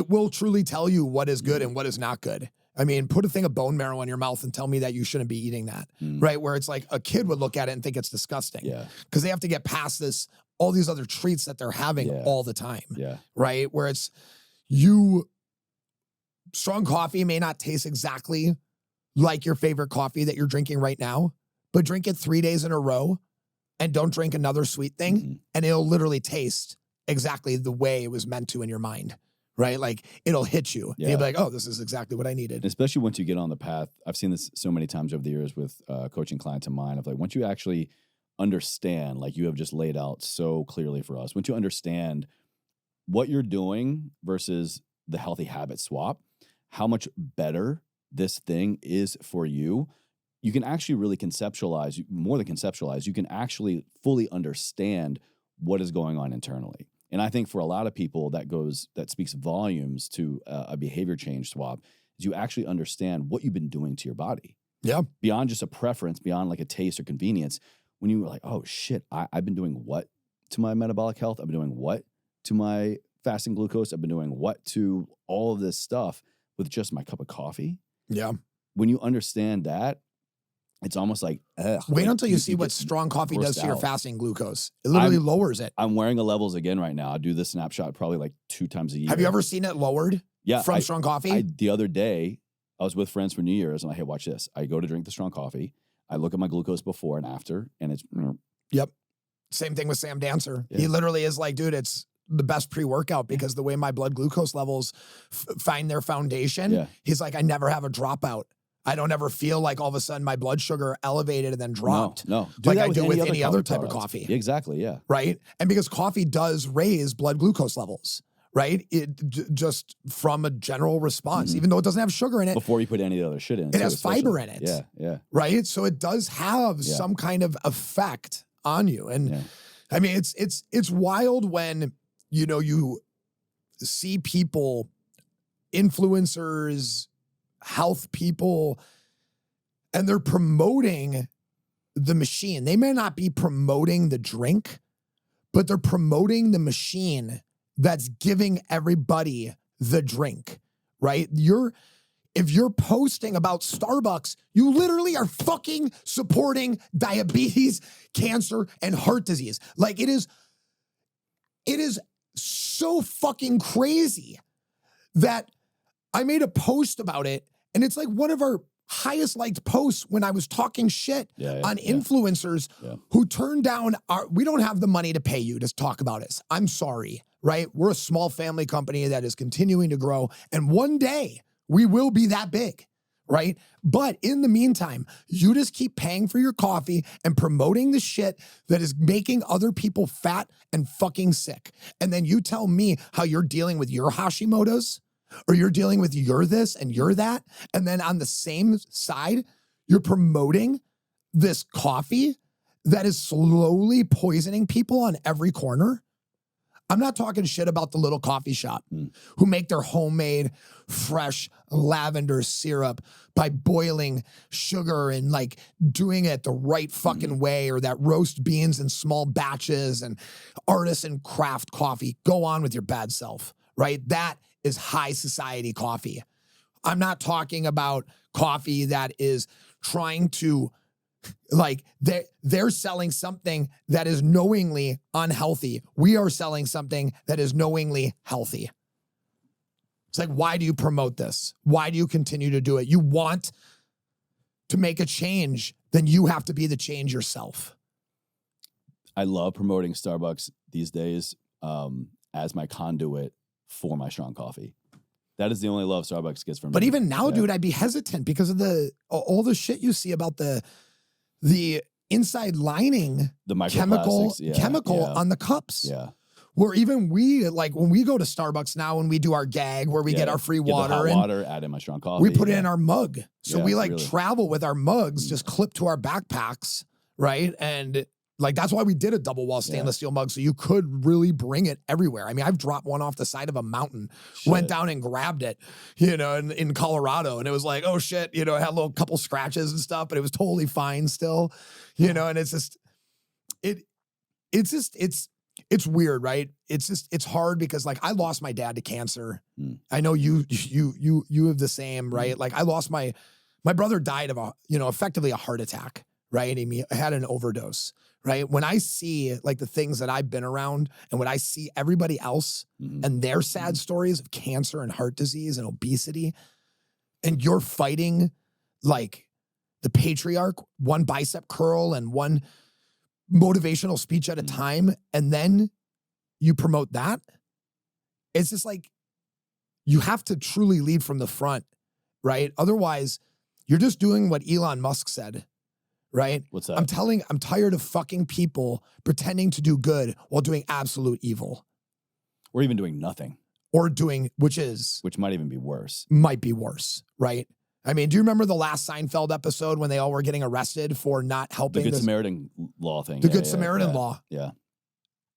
will truly tell you what is good and what is not good. I mean, put a thing of bone marrow in your mouth and tell me that you shouldn't be eating that, right? Where it's like a kid would look at it and think it's disgusting. Yeah. Because they have to get past all these other treats that they're having all the time. Yeah. Right? Where it's strong coffee may not taste exactly like your favorite coffee that you're drinking right now, but drink it 3 days in a row and don't drink another sweet thing. And it'll literally taste exactly the way it was meant to in your mind. Right? Like it'll hit you. Yeah. And you'll be like, oh, this is exactly what I needed. And especially once you get on the path, I've seen this so many times over the years with coaching clients of mine of like, once you actually understand, like you have just laid out so clearly for us, once you understand what you're doing versus the healthy habit swap, how much better this thing is for you, you can actually really conceptualize, more than conceptualize, you can actually fully understand what is going on internally. And I think for a lot of people that speaks volumes to a behavior change swap is you actually understand what you've been doing to your body. Yeah. Beyond just a preference, beyond like a taste or convenience. When you were like, oh shit, I've been doing what to my metabolic health? I've been doing what to my fasting glucose? I've been doing what to all of this stuff with just my cup of coffee? Yeah. When you understand that, it's almost like, wait until you see what strong coffee does to your out. fasting glucose. It literally lowers it. I'm wearing a levels again right now. I do this snapshot probably like 2 times a year. Have you ever seen it lowered from strong coffee? The other day, I was with friends for New Year's and I'm like, hey, watch this. I go to drink the strong coffee. I look at my glucose before and after, and it's... Yep. Same thing with Sam Dancer. Yeah. He literally is like, dude, it's the best pre-workout because the way my blood glucose levels find their foundation, he's like, I never have a dropout. I don't ever feel like all of a sudden my blood sugar elevated and then dropped. No. Like I do with any other type of coffee. Exactly, yeah. Right? And because coffee does raise blood glucose levels, right? It just from a general response, even though it doesn't have sugar in it. Before you put any other shit in. It has fiber in it. Yeah. Right? So it does have some kind of effect on you. And I mean, it's wild when, you see people, influencers, health people, and they're promoting the machine. They may not be promoting the drink, but they're promoting the machine that's giving everybody the drink, right? If you're posting about Starbucks, you literally are fucking supporting diabetes, cancer, and heart disease. Like it is so fucking crazy that I made a post about it, and it's like one of our highest liked posts when I was talking shit on influencers who turned down we don't have the money to pay you to talk about us. I'm sorry, right? We're a small family company that is continuing to grow, and one day we will be that big, right? But in the meantime, you just keep paying for your coffee and promoting the shit that is making other people fat and fucking sick. And then you tell me how you're dealing with your Hashimoto's, or you're dealing with your this and you're that. And then on the same side, you're promoting this coffee that is slowly poisoning people on every corner. I'm not talking shit about the little coffee shop who make their homemade fresh lavender syrup by boiling sugar and like doing it the right fucking way, or that roast beans in small batches and artisan craft coffee. Go on with your bad self, right? That is high society coffee. I'm not talking about coffee that is trying to, like, they're selling something that is knowingly unhealthy. We are selling something that is knowingly healthy. It's like, why do you promote this? Why do you continue to do it? You want to make a change, then you have to be the change yourself. I love promoting Starbucks these days as my conduit for my strong coffee. That is the only love Starbucks gets from me. But even now, dude, I'd be hesitant because of all the shit you see about the inside lining, the chemical on the cups. Yeah. Where even we, like when we go to Starbucks now and we do our gag where we get our free Get water, the hot and water, add in my strong coffee. we put it in our mug. So we like really. travel with our mugs just clipped to our backpacks, right? And like that's why we did a double wall stainless steel mug, so you could really bring it everywhere. I mean, I've dropped one off the side of a mountain, went down and grabbed it, you know, in Colorado, and it was like, oh shit, you know, it had a little couple scratches and stuff, but it was totally fine still, you know. And it's just, it's weird, right? It's hard because like I lost my dad to cancer. I know you have the same, right? Like I lost my brother died of effectively a heart attack, right? He had an overdose, right? When I see like the things that I've been around and when I see everybody else and their sad stories of cancer and heart disease and obesity, and you're fighting like the patriarch, one bicep curl and one motivational speech at a time, and then you promote that, it's just like you have to truly lead from the front, right? Otherwise, you're just doing what Elon Musk said, right? What's that? I'm tired of fucking people pretending to do good while doing absolute evil. Or even doing nothing. Or doing, which might even be worse. Might be worse, right? I mean, do you remember the last Seinfeld episode when they all were getting arrested for not helping? The Good Samaritan law thing. The Good Samaritan law. Yeah.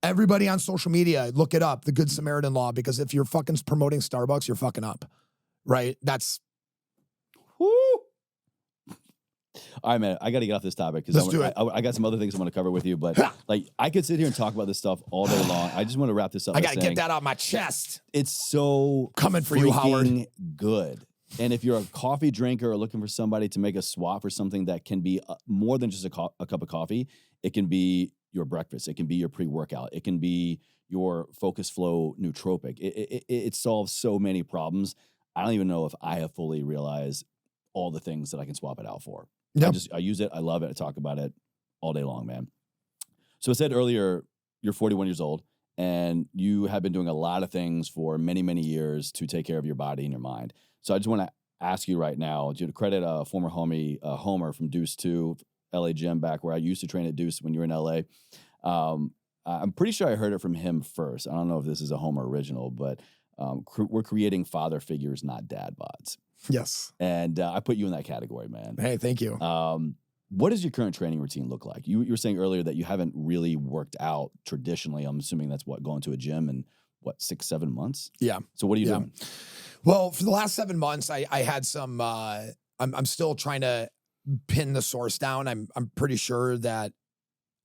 Everybody on social media, look it up, the Good Samaritan law, because if you're fucking promoting Starbucks, you're fucking up, right? That's... Woo! All right, man, I got to get off this topic because I got some other things I want to cover with you, but like I could sit here and talk about this stuff all day long. I just want to wrap this up. I got to get that out my chest. It's so coming for you, Howard. Good. And if you're a coffee drinker or looking for somebody to make a swap for something that can be more than just a cup of coffee, it can be your breakfast. It can be your pre-workout. It can be your Focus Flow nootropic. It solves so many problems. I don't even know if I have fully realized all the things that I can swap it out for. Yep. I use it. I love it. I talk about it all day long, man. So I said earlier, you're 41 years old and you have been doing a lot of things for many, many years to take care of your body and your mind. So I just want to ask you right now, to credit a former homie, Homer from Deuce 2, LA Gym, back where I used to train at Deuce when you were in LA. I'm pretty sure I heard it from him first. I don't know if this is a Homer original, but we're creating father figures, not dad bods. Yes. And I put you in that category, man. Hey, thank you. What does your current training routine look like? You were saying earlier that you haven't really worked out traditionally. I'm assuming that's going to a gym in 6-7 months? Yeah. So what are you doing? Well, for the last 7 months, I had some, I'm still trying to pin the source down. I'm pretty sure that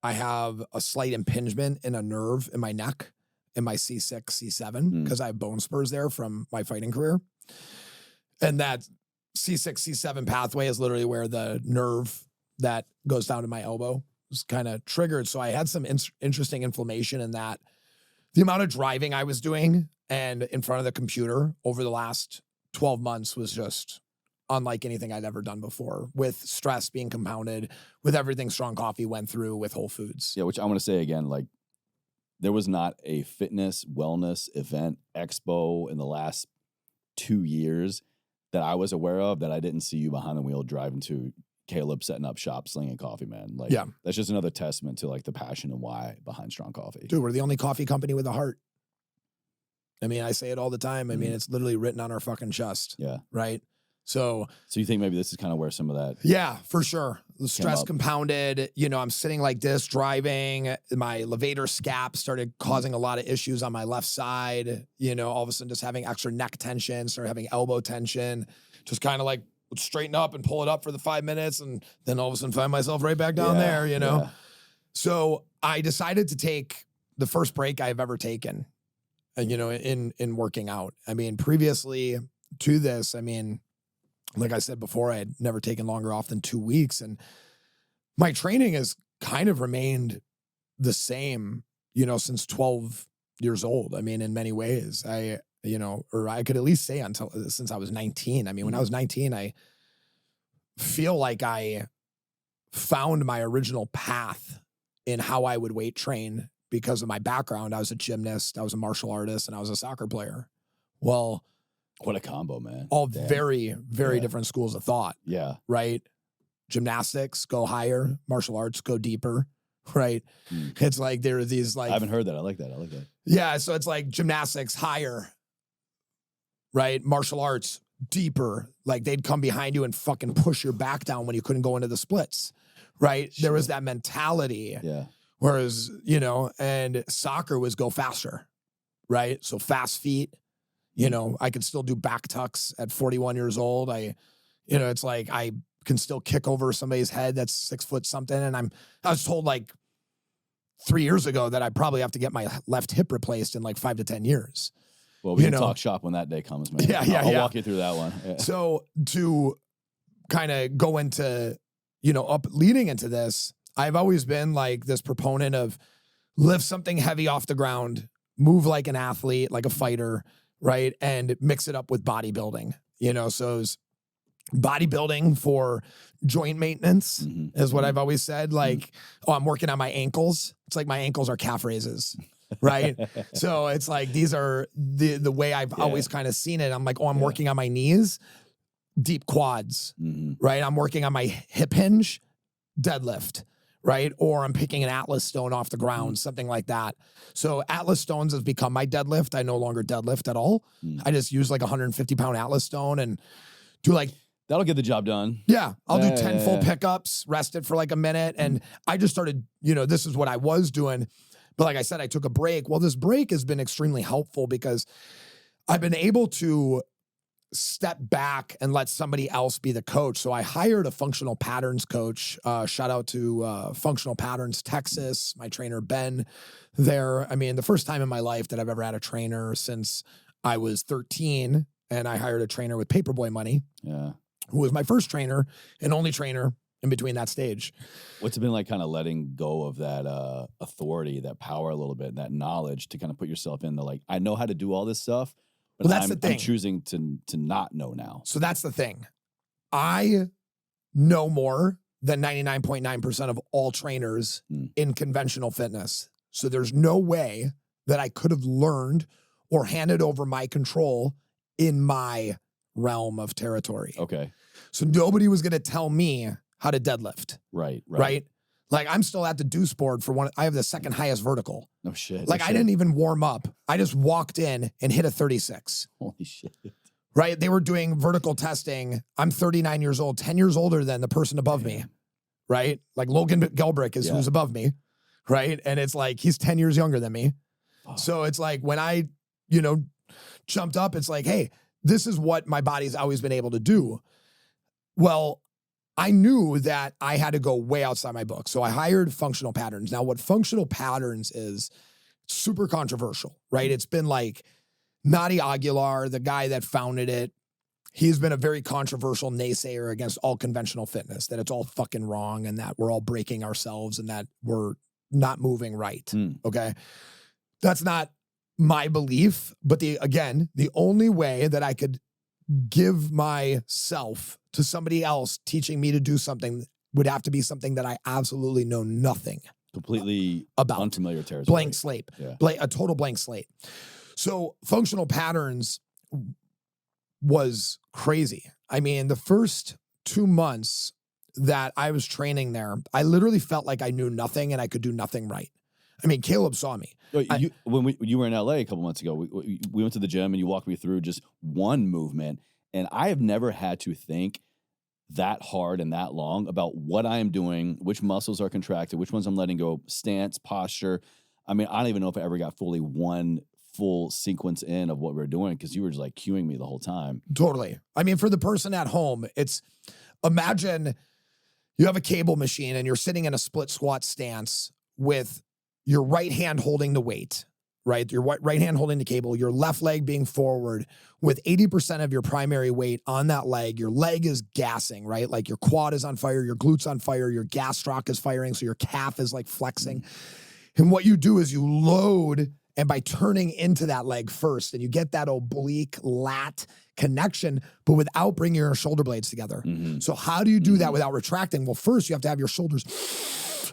I have a slight impingement in a nerve in my neck, in my C6, C7, because I have bone spurs there from my fighting career. And that C6, C7 pathway is literally where the nerve that goes down to my elbow was kind of triggered. So I had some interesting inflammation in that. The amount of driving I was doing and in front of the computer over the last 12 months was just unlike anything I'd ever done before, with stress being compounded, with everything Strong Coffee went through with Whole Foods. Yeah, which I want to say again, like there was not a fitness, wellness event, expo in the last 2 years that I was aware of that I didn't see you behind the wheel driving to. Caleb setting up shop, slinging coffee, man. Like, yeah, that's just another testament to like the passion and why behind Strong Coffee. Dude, we're the only coffee company with a heart. I mean, I say it all the time. I mean, it's literally written on our fucking chest. Yeah. Right. So you think maybe this is kind of where some of that? Yeah, for sure. The stress compounded, I'm sitting like this, driving, my levator scap started causing a lot of issues on my left side, all of a sudden just having extra neck tension, started having elbow tension, just kind of like straighten up and pull it up for the 5 minutes. And then all of a sudden find myself right back down there, Yeah. So I decided to take the first break I've ever taken, in working out. I mean, previously to this, I mean, like I said before, I had never taken longer off than 2 weeks. And my training has kind of remained the same, since 12 years old. I mean, in many ways, or I could at least say since I was 19. I mean, when I was 19, I feel like I found my original path in how I would weight train because of my background. I was a gymnast, I was a martial artist, and I was a soccer player. Well, what a combo, man. All very, very different schools of thought. Yeah. Right? Gymnastics, go higher. Martial arts, go deeper. Right? It's like there are these like... I haven't heard that. I like that. Yeah, so it's like gymnastics higher, right? Martial arts deeper. Like they'd come behind you and fucking push your back down when you couldn't go into the splits, right? There was that mentality. Yeah. Whereas, you know, and soccer was go faster, right? So fast feet, you know, I could still do back tucks at 41 years old. It's like I can still kick over somebody's head that's 6 foot something. And I was told like 3 years ago that I probably have to get my left hip replaced in like 5 to 10 years. Well, we can talk shop when that day comes, man. I'll walk you through that one. Yeah. So to kind of go into, leading into this, I've always been like this proponent of lift something heavy off the ground, move like an athlete, like a fighter, right? And mix it up with bodybuilding, so it's bodybuilding for joint maintenance is what I've always said. Like, I'm working on my ankles. It's like my ankles are calf raises. Right. So it's like, these are the way I've always kind of seen it. I'm like, I'm working on my knees, deep quads, right? I'm working on my hip hinge, deadlift, right? Or I'm picking an Atlas stone off the ground, something like that. So Atlas stones has become my deadlift. I no longer deadlift at all. I just use like 150-pound Atlas stone and do like, that'll get the job done. Yeah. I'll do 10 full pickups, rest it for like a minute. And I just started, this is what I was doing. But like I said, I took a break. Well, this break has been extremely helpful because I've been able to step back and let somebody else be the coach. So I hired a functional patterns coach. Shout out to Functional Patterns Texas, my trainer, Ben, there. I mean, the first time in my life that I've ever had a trainer since I was 13, and I hired a trainer with paperboy money, who was my first trainer and only trainer in between that stage. What's it been like kind of letting go of that authority, that power a little bit, that knowledge to kind of put yourself in the, like, I know how to do all this stuff, but that's the thing. I'm choosing to not know now. So that's the thing. I know more than 99.9% of all trainers in conventional fitness. So there's no way that I could have learned or handed over my control in my realm of territory. Okay. So nobody was going to tell me how to deadlift. Right. Like I'm still at the deuce board for one. I have the second highest vertical. No shit. Like I didn't even warm up. I just walked in and hit a 36. Holy shit. Right. They were doing vertical testing. I'm 39 years old, 10 years older than the person above me. Right. Like Logan Gelbrick is who's above me. Right. And it's like, he's 10 years younger than me. Oh. So it's like when I, jumped up, it's like, hey, this is what my body's always been able to do. Well, I knew that I had to go way outside my book. So I hired Functional Patterns. Now, what Functional Patterns is super controversial, right? It's been like Nadi Aguilar, the guy that founded it, he's been a very controversial naysayer against all conventional fitness, that it's all fucking wrong and that we're all breaking ourselves and that we're not moving right, okay? That's not my belief, but the only way that I could give myself to somebody else teaching me to do something would have to be something that I absolutely know nothing completely about. Unfamiliar territory. Blank slate. Yeah. A total blank slate. So Functional Patterns was crazy. I mean, the first 2 months that I was training there, I literally felt like I knew nothing and I could do nothing right. I mean, Caleb saw me. When you were in LA a couple months ago, we went to the gym and you walked me through just one movement. And I have never had to think that hard and that long about what I am doing, which muscles are contracted, which ones I'm letting go, stance, posture. I mean, I don't even know if I ever got one full sequence in of what we were doing because you were just like cueing me the whole time. Totally. I mean, for the person at home, imagine you have a cable machine and you're sitting in a split squat stance with your right hand holding the weight, right? Your right hand holding the cable, your left leg being forward with 80% of your primary weight on that leg. Your leg is gassing, right? Like your quad is on fire, your glutes on fire, your gastroc is firing, so your calf is like flexing. And what you do is you load, and by turning into that leg first, and you get that oblique lat connection, but without bringing your shoulder blades together. So how do you do that without retracting? Well, first you have to have your shoulders,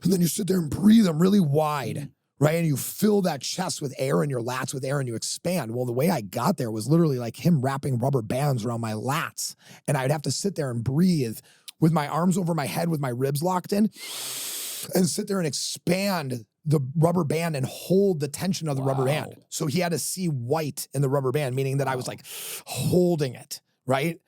and then you sit there and breathe them really wide, right? And you fill that chest with air and your lats with air and you expand. Well, the way I got there was literally like him wrapping rubber bands around my lats. And I'd have to sit there and breathe with my arms over my head with my ribs locked in and sit there and expand the rubber band and hold the tension of the rubber band. Wow. So he had to see white in the rubber band, meaning that I was like holding it, right?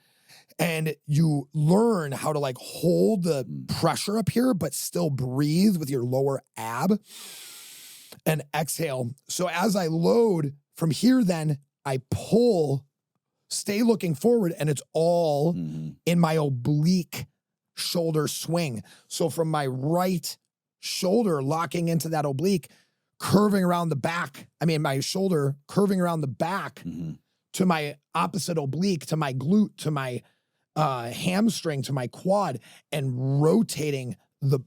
And you learn how to like hold the pressure up here, but still breathe with your lower ab and exhale. So as I load from here, then I pull, stay looking forward, and it's all in my oblique shoulder swing. So from my right shoulder locking into that oblique, curving around the back, my shoulder curving around the back to my opposite oblique, to my glute, to my hamstring, to my quad, and rotating the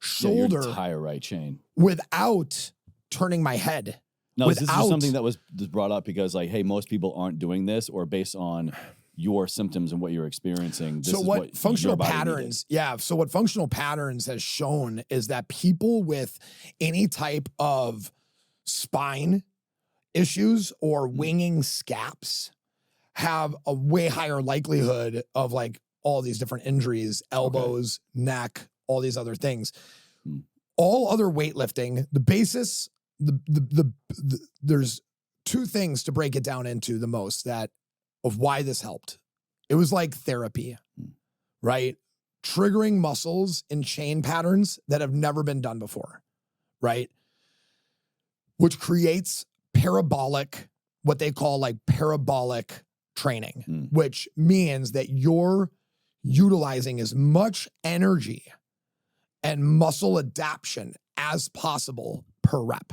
shoulder your entire right chain without turning my head. Now, is this just something that was brought up because, like, hey, most people aren't doing this, or based on your symptoms and what you're experiencing? This so is what functional your body patterns, needed. So what functional patterns has shown is that people with any type of spine issues or winging scaps have a way higher likelihood of like all these different injuries, elbows, neck, all these other things. All other weightlifting, the basis, there's two things to break it down into the most of why this helped. It was like therapy, right? Triggering muscles in chain patterns that have never been done before, right? Which creates parabolic, what they call like parabolic training, which means that you're utilizing as much energy and muscle adaptation as possible per rep,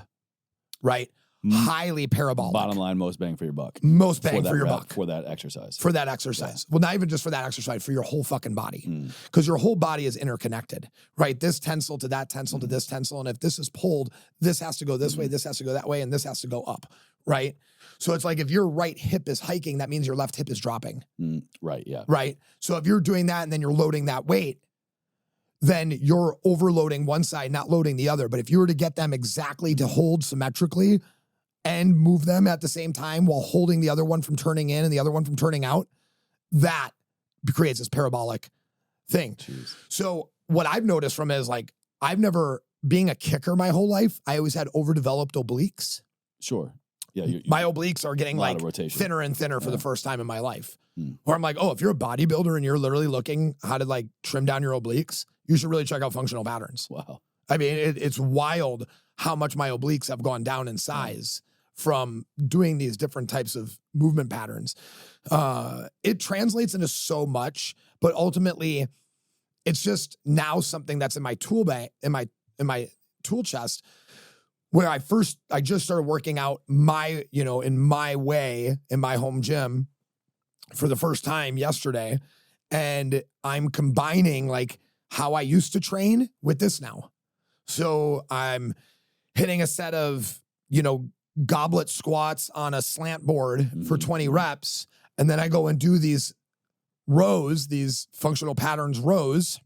right? Highly parabolic. Bottom line, most bang for your buck. Most bang for your buck. For that exercise. For that exercise. Yeah. Well, not even just for that exercise, for your whole fucking body. Because your whole body is interconnected, right? This tensile to that tensile to this tensile. And if this is pulled, this has to go this way, this has to go that way, and this has to go up, right? So it's like if your right hip is hiking, that means your left hip is dropping. Right, yeah. Right? So if you're doing that and then you're loading that weight, then you're overloading one side, not loading the other. But if you were to get them exactly to hold symmetrically and move them at the same time while holding the other one from turning in and the other one from turning out, that creates this parabolic thing. Jeez. So what I've noticed from it is like, being a kicker my whole life, I always had overdeveloped obliques. Sure. Yeah. My obliques are getting like thinner and thinner for the first time in my life. Where I'm like, oh, if you're a bodybuilder and you're literally looking how to like trim down your obliques, you should really check out functional patterns. Wow. It's wild how much my obliques have gone down in size from doing these different types of movement patterns. It translates into so much, but ultimately it's just now something that's in my tool bag, in my tool chest, where I just started working out in my way, in my home gym for the first time yesterday. And I'm combining like how I used to train with this now. So I'm hitting a set of, goblet squats on a slant board for 20 reps. And then I go and do these rows, these functional patterns rows.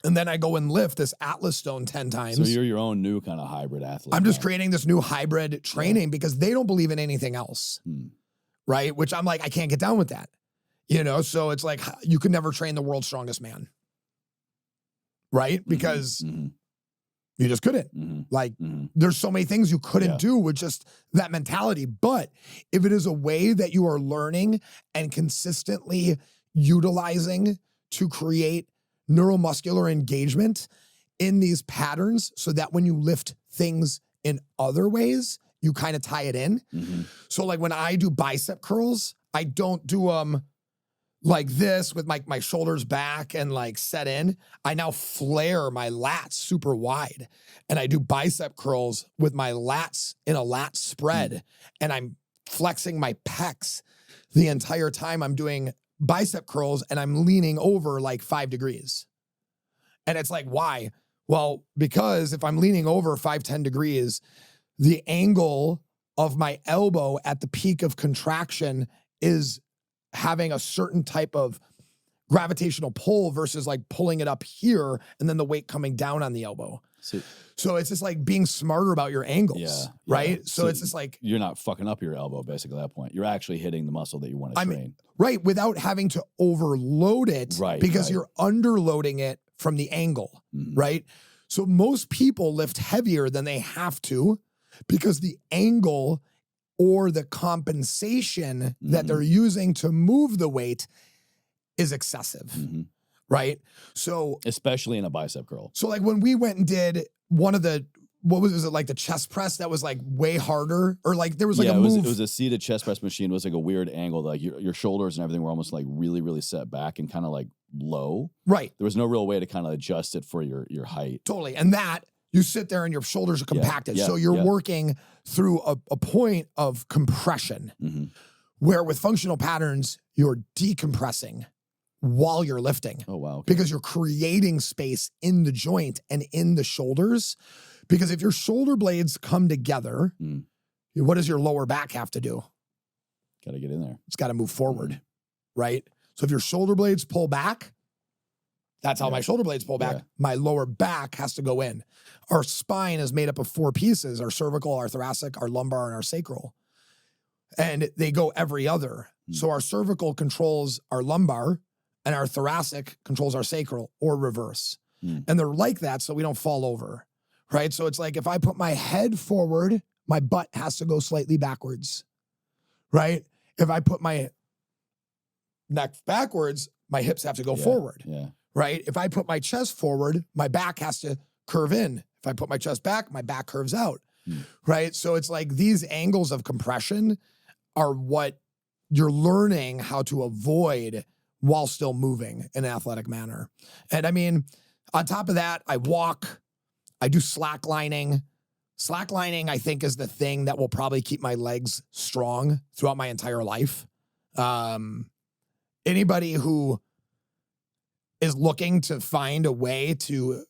And then I go and lift this Atlas stone 10 times. So you're your own new kind of hybrid athlete. I'm just creating this new hybrid training because they don't believe in anything else. Right? Which I'm like, I can't get down with that. So it's like, you could never train the world's strongest man. Right? Because you just couldn't. There's so many things you couldn't do with just that mentality. But if it is a way that you are learning and consistently utilizing to create neuromuscular engagement in these patterns so that when you lift things in other ways, you kind of tie it in. So like when I do bicep curls, I don't do them like this with my shoulders back and like set in. I now flare my lats super wide and I do bicep curls with my lats in a lat spread and I'm flexing my pecs the entire time I'm doing bicep curls and I'm leaning over like 5 degrees. And it's like, why? Well, because if I'm leaning over 5-10 degrees, the angle of my elbow at the peak of contraction is having a certain type of gravitational pull versus like pulling it up here and then the weight coming down on the elbow. So it's just like being smarter about your angles, right? So it's just like... You're not fucking up your elbow basically at that point. You're actually hitting the muscle that you want to train. Right, without having to overload it because you're underloading it from the angle, right? So most people lift heavier than they have to because the angle or the compensation that they're using to move the weight is excessive, right? So especially in a bicep curl. So like when we went and did one of the, what was it, like the chest press that was like way harder, or like there was like a move. It was a seated chest press machine. It was like a weird angle. Like your shoulders and everything were almost like really, really set back and kind of like low. Right. There was no real way to kind of adjust it for your height. Totally. And that you sit there and your shoulders are compacted. Yeah, so you're working through a point of compression where with functional patterns, you're decompressing while you're lifting. Oh, wow. Okay. Because you're creating space in the joint and in the shoulders. Because if your shoulder blades come together, what does your lower back have to do? Got to get in there. It's got to move forward, right? So if your shoulder blades pull back, that's how my shoulder blades pull back. My lower back has to go in. Our spine is made up of 4 pieces: our cervical, our thoracic, our lumbar, and our sacral. And they go every other. So our cervical controls our lumbar and our thoracic controls our sacral, or reverse. And they're like that so we don't fall over, right? So it's like if I put my head forward, my butt has to go slightly backwards, right? If I put my neck backwards, my hips have to go forward, right? If I put my chest forward, my back has to curve in. If I put my chest back, my back curves out, right? So it's like these angles of compression are what you're learning how to avoid while still moving in an athletic manner. And I mean, on top of that, I walk, I do slacklining. Slacklining, I think, is the thing that will probably keep my legs strong throughout my entire life. Anybody who is looking to find a way to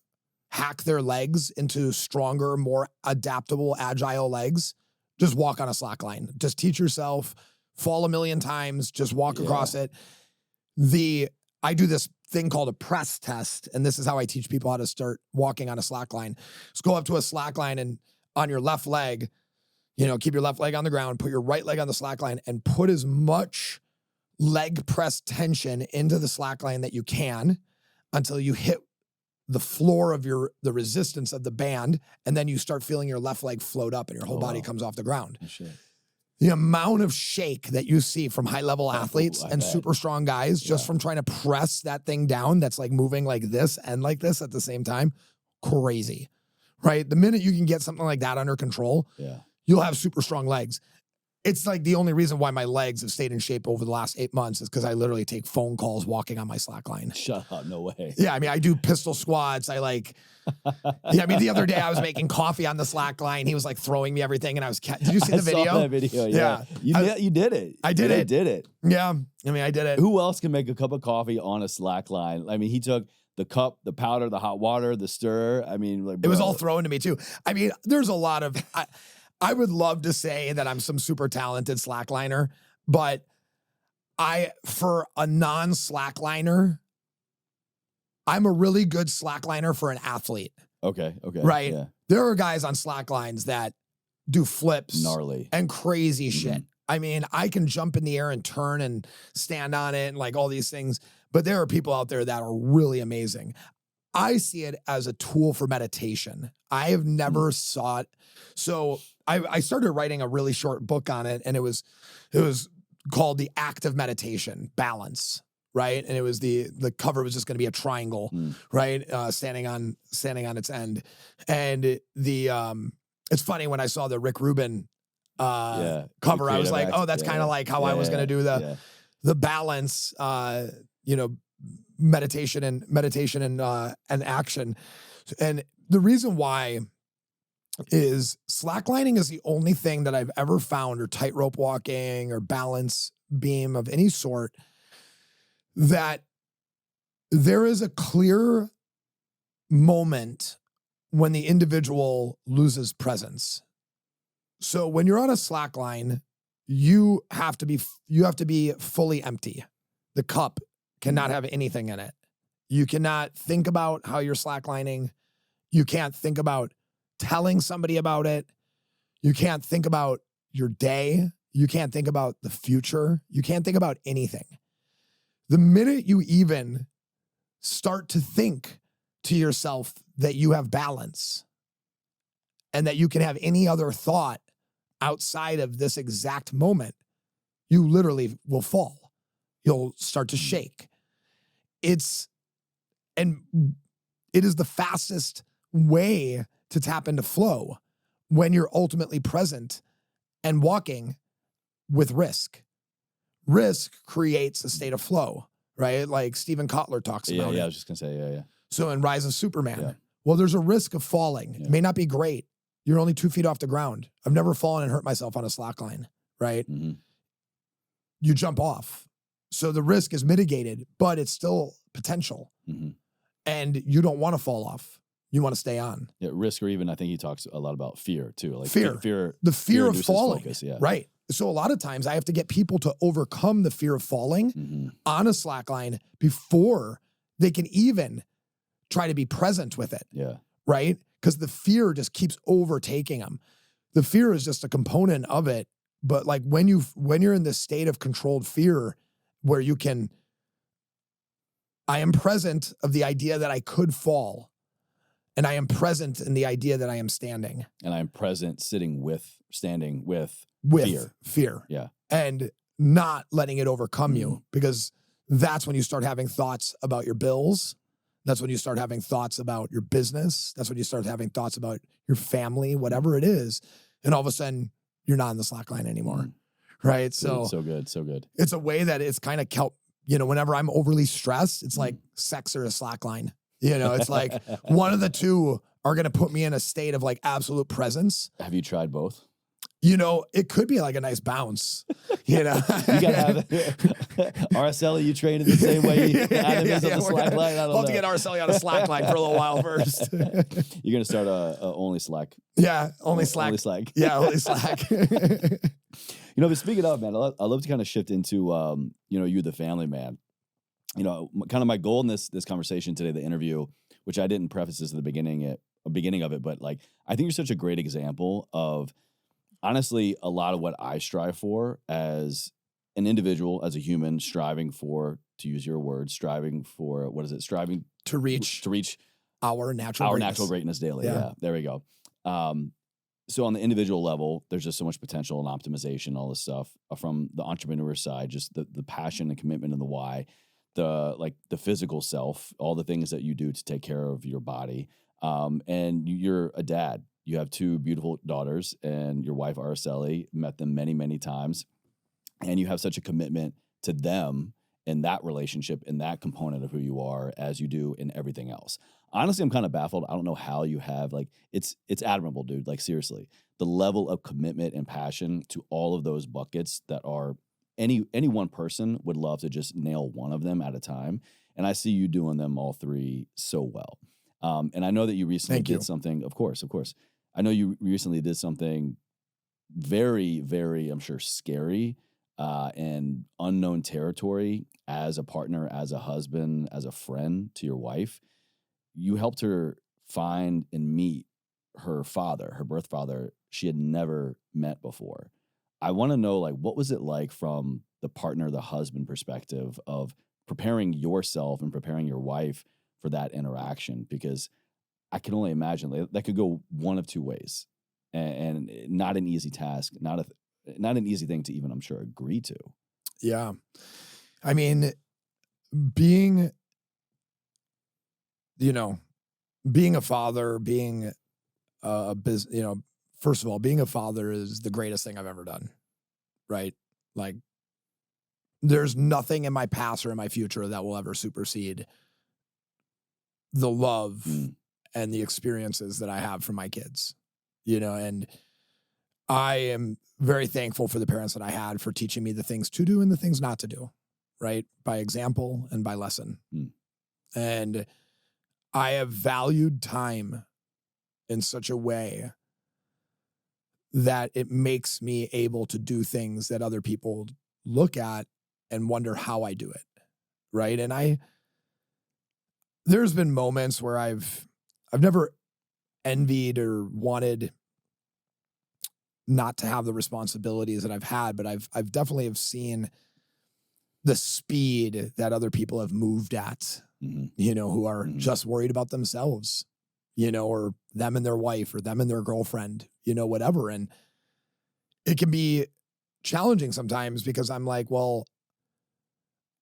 hack their legs into stronger, more adaptable, agile legs, just walk on a slackline. Just teach yourself, fall a million times, just walk across it. I do this thing called a press test, and this is how I teach people how to start walking on a slackline. Just go up to a slackline and on your left leg, keep your left leg on the ground, put your right leg on the slackline, and put as much leg press tension into the slackline that you can until you hit the floor of the resistance of the band, and then you start feeling your left leg float up and your whole body comes off the ground. Oh, shit. The amount of shake that you see from high-level athletes and super strong guys just from trying to press that thing down that's like moving like this and like this at the same time, crazy, right? The minute you can get something like that under control, you'll have super strong legs. It's like the only reason why my legs have stayed in shape over the last 8 months is because I literally take phone calls walking on my slackline. Shut up, no way. Yeah, I mean, I do pistol squats. The other day I was making coffee on the slackline. He was like throwing me everything, and did you see the video? I saw that video, yeah. You did it. I did it. Did it. Yeah, I mean, I did it. Who else can make a cup of coffee on a slackline? I mean, he took the cup, the powder, the hot water, the stir. I mean, like, it was all thrown to me too. I mean, there's a lot of... I would love to say that I'm some super talented slackliner, but for a non-slackliner, I'm a really good slackliner for an athlete. Okay. Right? Yeah. There are guys on slacklines that do flips. Gnarly. And crazy shit. I mean, I can jump in the air and turn and stand on it and like all these things, but there are people out there that are really amazing. I see it as a tool for meditation. I have never saw it. So I started writing a really short book on it, and it was called The Act of Meditation, Balance, right? And it was the cover was just going to be a triangle, right? Standing on its end. And it's funny, when I saw the Rick Rubin cover, I was like, oh, that's kind of like how I was going to do the balance, meditation and action. And the reason why is slacklining is the only thing that I've ever found, or tightrope walking or balance beam of any sort, that there is a clear moment when the individual loses presence. So when you're on a slackline, you have to be fully empty. The cup cannot have anything in it. You cannot think about how you're slacklining. You can't think about telling somebody about it. You can't think about your day. You can't think about the future. You can't think about anything. The minute you even start to think to yourself that you have balance and that you can have any other thought outside of this exact moment, you literally will fall. You'll start to shake. It is the fastest way to tap into flow when you're ultimately present and walking with risk. Risk creates a state of flow, right? Like Stephen Kotler talks about it. Yeah, I was just going to say, yeah. So in Rise of Superman, well, there's a risk of falling. It may not be great. You're only 2 feet off the ground. I've never fallen and hurt myself on a slackline, right? Mm-hmm. You jump off. So the risk is mitigated, but it's still potential. Mm-hmm. And you don't want to fall off. You want to stay on. Yeah, risk, or even I think he talks a lot about fear too. Like fear. The fear of falling. Focus, right. So a lot of times I have to get people to overcome the fear of falling on a slackline before they can even try to be present with it. Yeah. Right? Because the fear just keeps overtaking them. The fear is just a component of it. But like when you're in this state of controlled fear where you can, I am present of the idea that I could fall. And I am present in the idea that I am standing. And I am present standing with fear. Yeah. And not letting it overcome you, because that's when you start having thoughts about your bills. That's when you start having thoughts about your business. That's when you start having thoughts about your family, whatever it is. And all of a sudden you're not in the slack line anymore. Right. So good. It's a way that it's kind of whenever I'm overly stressed, it's like sex or a slack line. It's like one of the two are going to put me in a state of like absolute presence. Have you tried both? It could be like a nice bounce, You got to have Araceli, you trained in the same way Adam is on the slack line. I don't know. We'll have to get Araceli on a slack line for a little while first. You're going to start a only slack. Yeah, only slack. Only slack. Yeah, only slack. But speaking of, man, I love to kind of shift into, you, the family man. Kind of my goal in this conversation today, the interview, which I didn't preface this at the beginning of it, but like, I think you're such a great example of, honestly, a lot of what I strive for as an individual, as a human, striving for, to use your words, striving to reach our natural greatness daily. Yeah, there we go. So on the individual level, there's just so much potential and optimization, all this stuff from the entrepreneur side, just the passion and commitment and the why, the physical self, all the things that you do to take care of your body. And you're a dad. You have 2 beautiful daughters, and your wife, Araceli, met them many, many times. And you have such a commitment to them in that relationship, in that component of who you are, as you do in everything else. Honestly, I'm kind of baffled. I don't know how you have, it's admirable, dude. Like, seriously, the level of commitment and passion to all of those buckets that are any one person would love to just nail one of them at a time. And I see you doing them all 3 so well. And I know that you recently did something, of course. I know you recently did something very, very, I'm sure, scary and unknown territory as a partner, as a husband, as a friend to your wife. You helped her find and meet her father, her birth father, she had never met before. I want to know, what was it like from the partner, the husband perspective of preparing yourself and preparing your wife for that interaction? Because I can only imagine that could go one of 2 ways, and not an easy task, not an easy thing to even, I'm sure, agree to. Yeah. I mean, being a father, being first of all, being a father is the greatest thing I've ever done. Right? Like, there's nothing in my past or in my future that will ever supersede the love and the experiences that I have from my kids, and I am very thankful for the parents that I had for teaching me the things to do and the things not to do, right? By example and by lesson. And I have valued time in such a way that it makes me able to do things that other people look at and wonder how I do it, right? And there's been moments where I've never envied or wanted not to have the responsibilities that I've had, but I've definitely have seen the speed that other people have moved at, who are just worried about themselves, or them and their wife or them and their girlfriend, whatever. And it can be challenging sometimes because I'm like, well,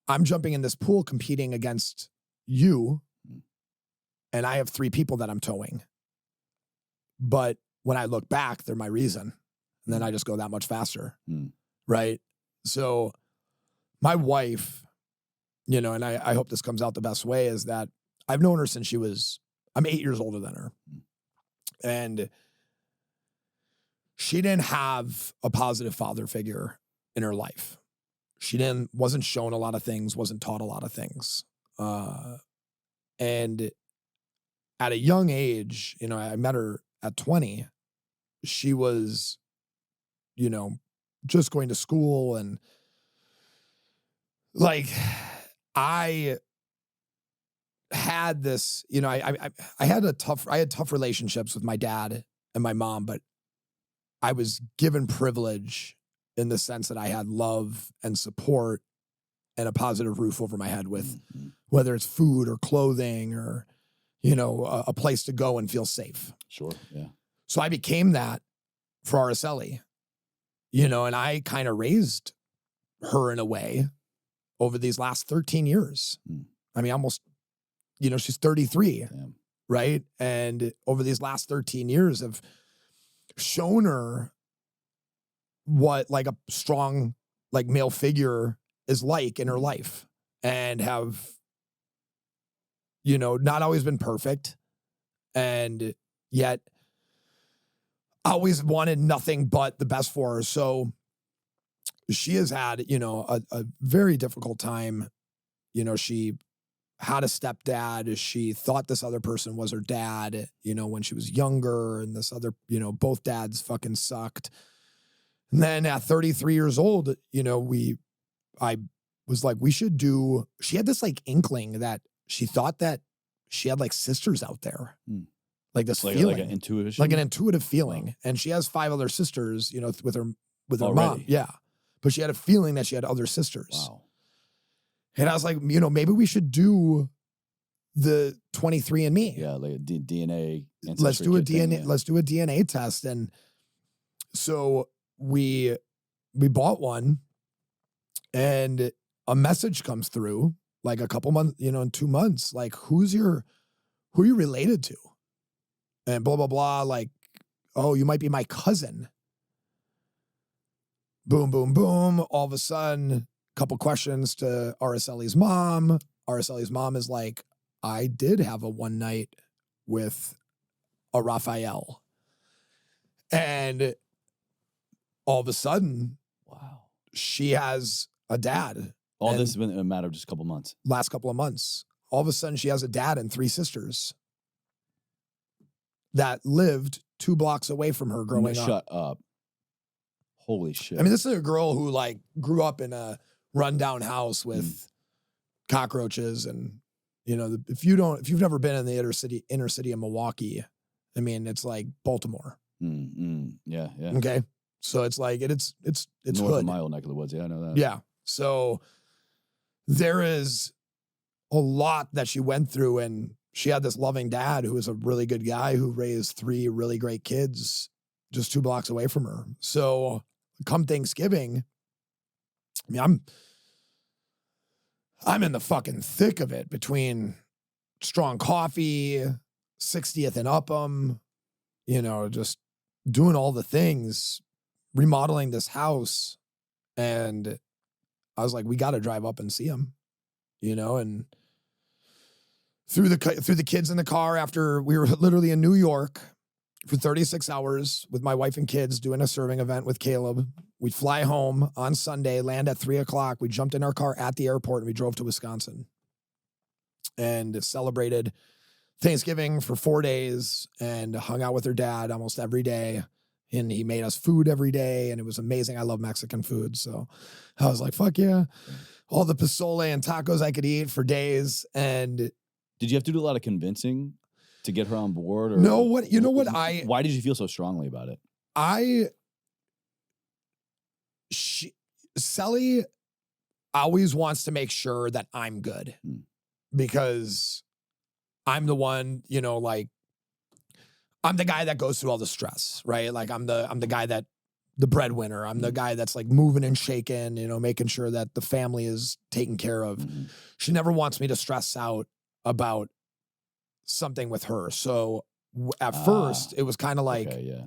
I'm jumping in this pool competing against you, and I have 3 people that I'm towing. But when I look back, they're my reason. And then I just go that much faster. Right? So my wife, and I hope this comes out the best way, is that I've known her since I'm 8 years older than her. And she didn't have a positive father figure in her life. She wasn't shown a lot of things, wasn't taught a lot of things. And at a young age, I met her at 20. She was, just going to school, and like I had this, I had tough relationships with my dad and my mom, but I was given privilege in the sense that I had love and support and a positive roof over my head with whether it's food or clothing or, a place to go and feel safe. Sure. Yeah. So I became that for Araceli, and I kind of raised her in a way over these last 13 years. I mean, almost, she's 33, right? And over these last 13 years have shown her what like a strong, like male figure is like in her life, and have, not always been perfect, and yet always wanted nothing but the best for her. So she has had, a very difficult time. She had a stepdad. She thought this other person was her dad, when she was younger, and this other, both dads fucking sucked. And then at 33 years old, I was like, she had this like inkling that she thought that she had like sisters out there. Like this feeling. Like an intuition? Like an intuitive feeling. Wow. And she has 5 other sisters, with her Already? mom. Yeah. But she had a feeling that she had other sisters. Wow. And I was like, maybe we should do the 23andMe. Yeah, like a DNA. Let's do a DNA. Yeah. Let's do a DNA test. And so we bought one, and a message comes through like a couple months, in 2 months, like who are you related to? And blah, blah, blah. Like, oh, you might be my cousin. Boom, boom, boom. All of a sudden, a couple questions to Araceli's mom. Araceli's mom is like, I did have a one night with a Raphael. And all of a sudden, wow, she has a dad. All this has been in a matter of just a couple months. Last couple of months. All of a sudden, she has a dad and 3 sisters that lived 2 blocks away from her growing up. Shut up. Holy shit. I mean, this is a girl who like grew up in a rundown house with cockroaches, and if you've never been in the inner city of Milwaukee, I mean, it's like Baltimore. Yeah. Okay. So it's like, it's North hood. of Mile neck of the woods. Yeah, I know that. Yeah. So there is a lot that she went through, and she had this loving dad who was a really good guy who raised 3 really great kids just 2 blocks away from her. So come Thanksgiving, I mean, I'm in the fucking thick of it between strong coffee, 60th and Upham, just doing all the things, remodeling this house. And I was like, we got to drive up and see him, and threw the kids in the car after we were literally in New York for 36 hours with my wife and kids doing a serving event with Caleb. We'd fly home on Sunday, land at 3:00. We jumped in our car at the airport, and we drove to Wisconsin and celebrated Thanksgiving for 4 days and hung out with her dad almost every day. And he made us food every day, and it was amazing. I love Mexican food. So I was like, fuck yeah. All the pozole and tacos I could eat for days. And did you have to do a lot of convincing to get her on board? Or no, why did you feel so strongly about it? Sally always wants to make sure that I'm good because I'm the one, like I'm the guy that goes through all the stress, right? Like I'm the guy that the breadwinner. I'm the guy that's like moving and shaking, making sure that the family is taken care of. Mhm. She never wants me to stress out about something with her. So at first it was kind of like, Okay, yeah.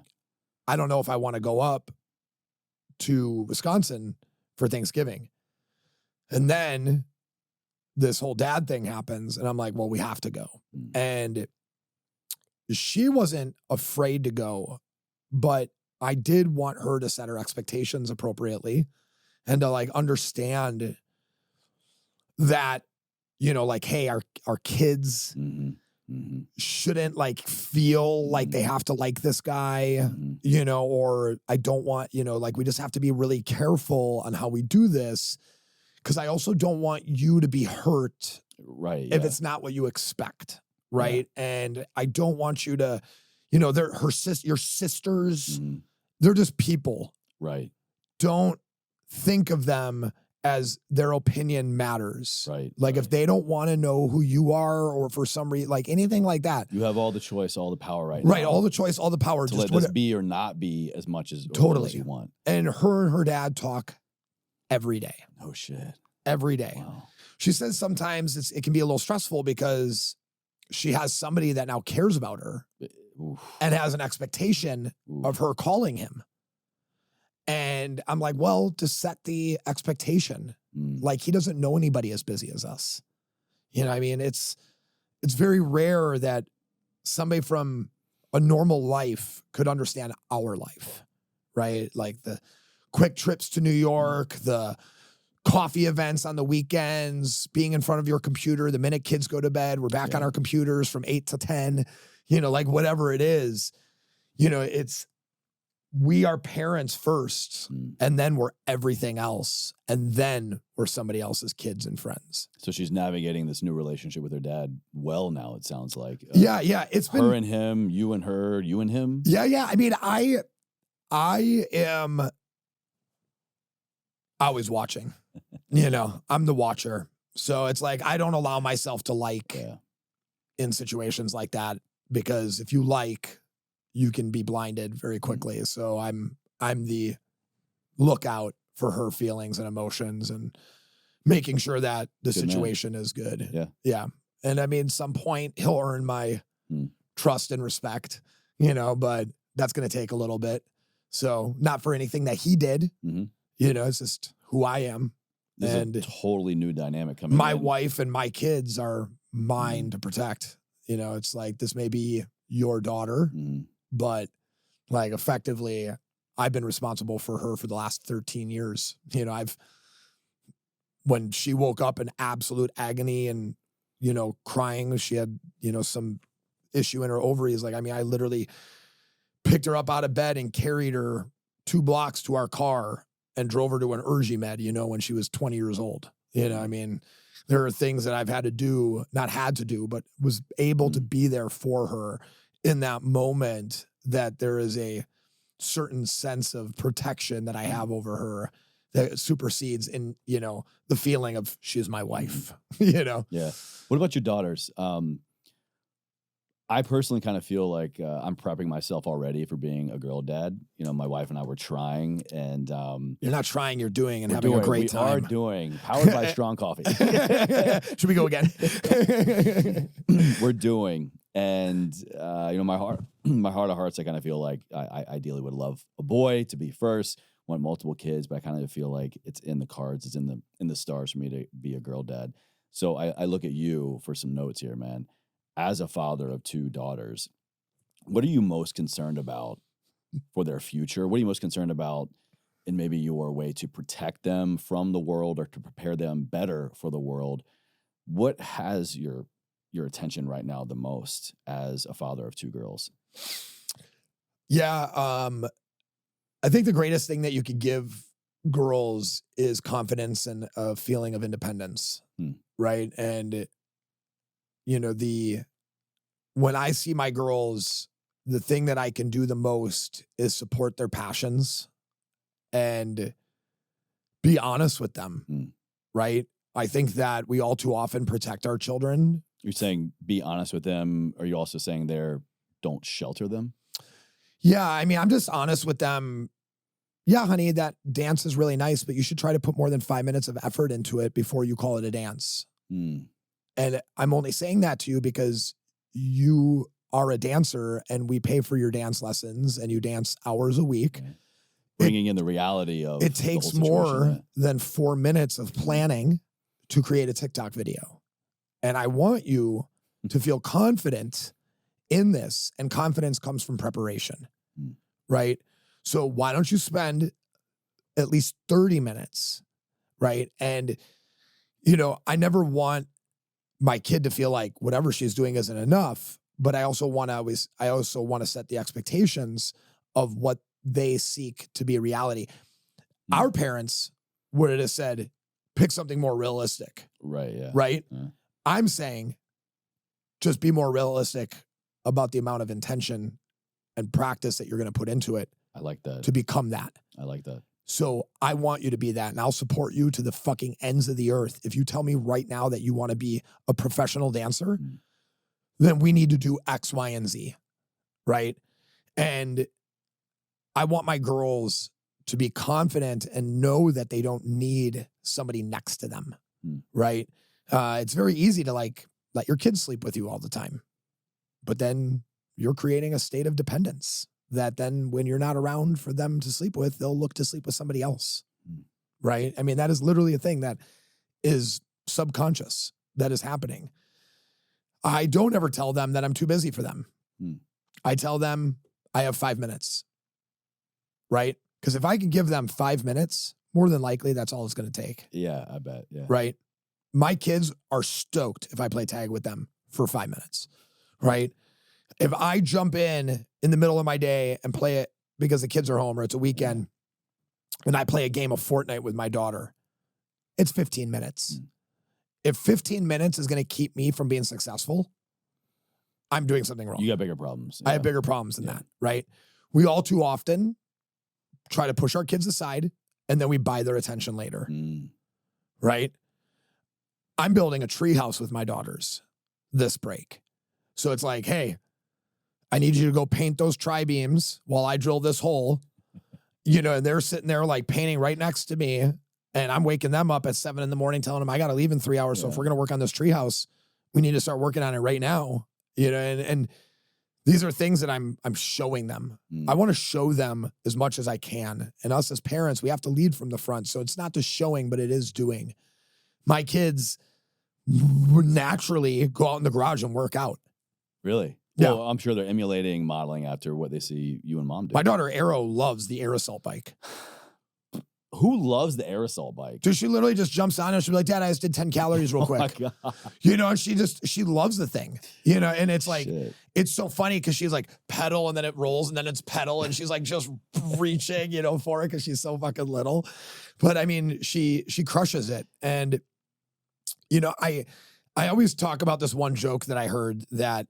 I don't know if I want to go up to Wisconsin for Thanksgiving. And then this whole dad thing happens and I'm like, well, we have to go. Mm. And she wasn't afraid to go, but I did want her to set her expectations appropriately and to like understand that, like, hey, our kids Mhm. Mhm. shouldn't like feel like they have to like this guy, Mhm. or I don't want, like we just have to be really careful on how we do this. Cause I also don't want you to be hurt Right, if yeah. it's not what you expect. Right. And I don't want you to, they're your sisters, Mhm. they're just people. Right, Don't think of them as their opinion matters. right. Like if right. they don't want to know who you are or for some reason, like anything like that. You have all the choice, all the power right Right. now. All the choice, all the power. To Just let this be or not be as much as or little Totally. as you want. And her dad talk every day. Oh shit. Every day. Wow. She says sometimes it can be a little stressful because she has somebody that now cares about her Oof. and has an expectation Oof. of her calling him. And I'm like, well, to set the expectation, like he doesn't know anybody as busy as us. I mean, it's very rare that somebody from a normal life could understand our life, right? Like the quick trips to New York, the coffee events on the weekends, being in front of your computer. The minute kids go to bed, we're back on our computers from 8 to 10, like whatever it is, we are parents first, and then we're everything else. And then we're somebody else's kids and friends. So she's navigating this new relationship with her dad well now, it sounds like. Yeah. It's been her and him, you and her, you and him. Yeah. I mean, I am always watching, I'm the watcher. So it's like, I don't allow myself to like in situations like that, because if you like, you can be blinded very quickly. So I'm the lookout for her feelings and emotions and making sure that the situation is good. Yeah. Yeah. And I mean, some point he'll earn my trust and respect, but that's going to take a little bit. So not for anything that he did, it's just who I am. This and is a totally new dynamic coming my in. wife and my kids are mine to protect. It's like, this may be your daughter, but like effectively I've been responsible for her for the last 13 years. When she woke up in absolute agony and, crying, she had, some issue in her ovaries. Like, I mean, I literally picked her up out of bed and carried her 2 blocks to our car and drove her to an Urgimed, when she was 20 years old. I mean, there are things that I've had to do, not had to do, but was able to be there for her in that moment, that there is a certain sense of protection that I have over her that supersedes in, the feeling of she's my wife, Yeah. What about your daughters? I personally kind of feel like I'm prepping myself already for being a girl dad. My wife and I were trying, and you're not trying, you're doing and having a great time. We are doing, powered by strong coffee. Should we go again? We're doing, and my heart of hearts, I kind of feel like I ideally would love a boy to be first, want multiple kids, but I kind of feel like it's in the cards, it's in the stars for me to be a girl dad. So I look at you for some notes here, man. As a father of 2 daughters, what are you most concerned about for their future? What are you most concerned about in maybe your way to protect them from the world or to prepare them better for the world? What has your attention right now the most as a father of 2 girls? Yeah. I think the greatest thing that you could give girls is confidence and a feeling of independence. Right. And when I see my girls, the thing that I can do the most is support their passions and be honest with them. Right. I think that we all too often protect our children. You're saying be honest with them. Are you also saying they're don't shelter them? Yeah, I mean, I'm just honest with them. Yeah, honey, that dance is really nice, but you should try to put more than 5 minutes of effort into it before you call it a dance. Mm. And I'm only saying that to you because you are a dancer and we pay for your dance lessons and you dance hours a week. Right. Bringing in the reality of it takes the whole more situation, than 4 minutes of planning to create a TikTok video. And I want you to feel confident in this, and confidence comes from preparation, right? So why don't you spend at least 30 minutes, right? And, you know, I never want my kid to feel like whatever she's doing isn't enough, but I also want to set the expectations of what they seek to be a reality. Our parents would have said, pick something more realistic. Right, yeah. Right? Yeah. I'm saying just be more realistic about the amount of intention and practice that you're going to put into it. I like that. To become that. I like that. So I want you to be that, and I'll support you to the fucking ends of the earth. If you tell me right now that you want to be a professional dancer, then we need to do X, Y, and Z, right? And I want my girls to be confident and know that they don't need somebody next to them, right? It's very easy to like let your kids sleep with you all the time, but then you're creating a state of dependence that then when you're not around for them to sleep with, they'll look to sleep with somebody else, right? I mean, that is literally a thing that is subconscious that is happening. I don't ever tell them that I'm too busy for them. I tell them I have 5 minutes, right? Because if I can give them 5 minutes, more than likely that's all it's going to take. Yeah, I bet. Yeah. Right? My kids are stoked if I play tag with them for 5 minutes, right? If I jump in the middle of my day and play it because the kids are home or it's a weekend and I play a game of Fortnite with my daughter, it's 15 minutes. If 15 minutes is going to keep me from being successful, I'm doing something wrong. You got bigger problems. I have bigger problems than that, right? We all too often try to push our kids aside and then we buy their attention later, right? I'm building a treehouse with my daughters this break. So it's like, hey, I need you to go paint those tri-beams while I drill this hole, you know, and they're sitting there like painting right next to me. And I'm waking them up at 7 a.m, telling them I got to leave in 3 hours. So if we're going to work on this treehouse, we need to start working on it right now, you know, and these are things that I'm showing them. I want to show them as much as I can. And us as parents, we have to lead from the front. So it's not just showing, but it is doing. My kids would naturally go out in the garage and work out. Really? Yeah. Well, I'm sure they're emulating, modeling after what they see you and mom do. My daughter Arrow loves the aerosol bike. Who loves the aerosol bike? Dude, she literally just jumps on it. She'll be like, Dad, I just did 10 calories real quick. Oh my God. You know, and she loves the thing, you know, and it's like, Shit. it's so funny because she's like pedal and then it rolls and then it's pedal and she's like just reaching, you know, for it because she's so fucking little. But I mean, she crushes it. And, you know, I always talk about this one joke that I heard that,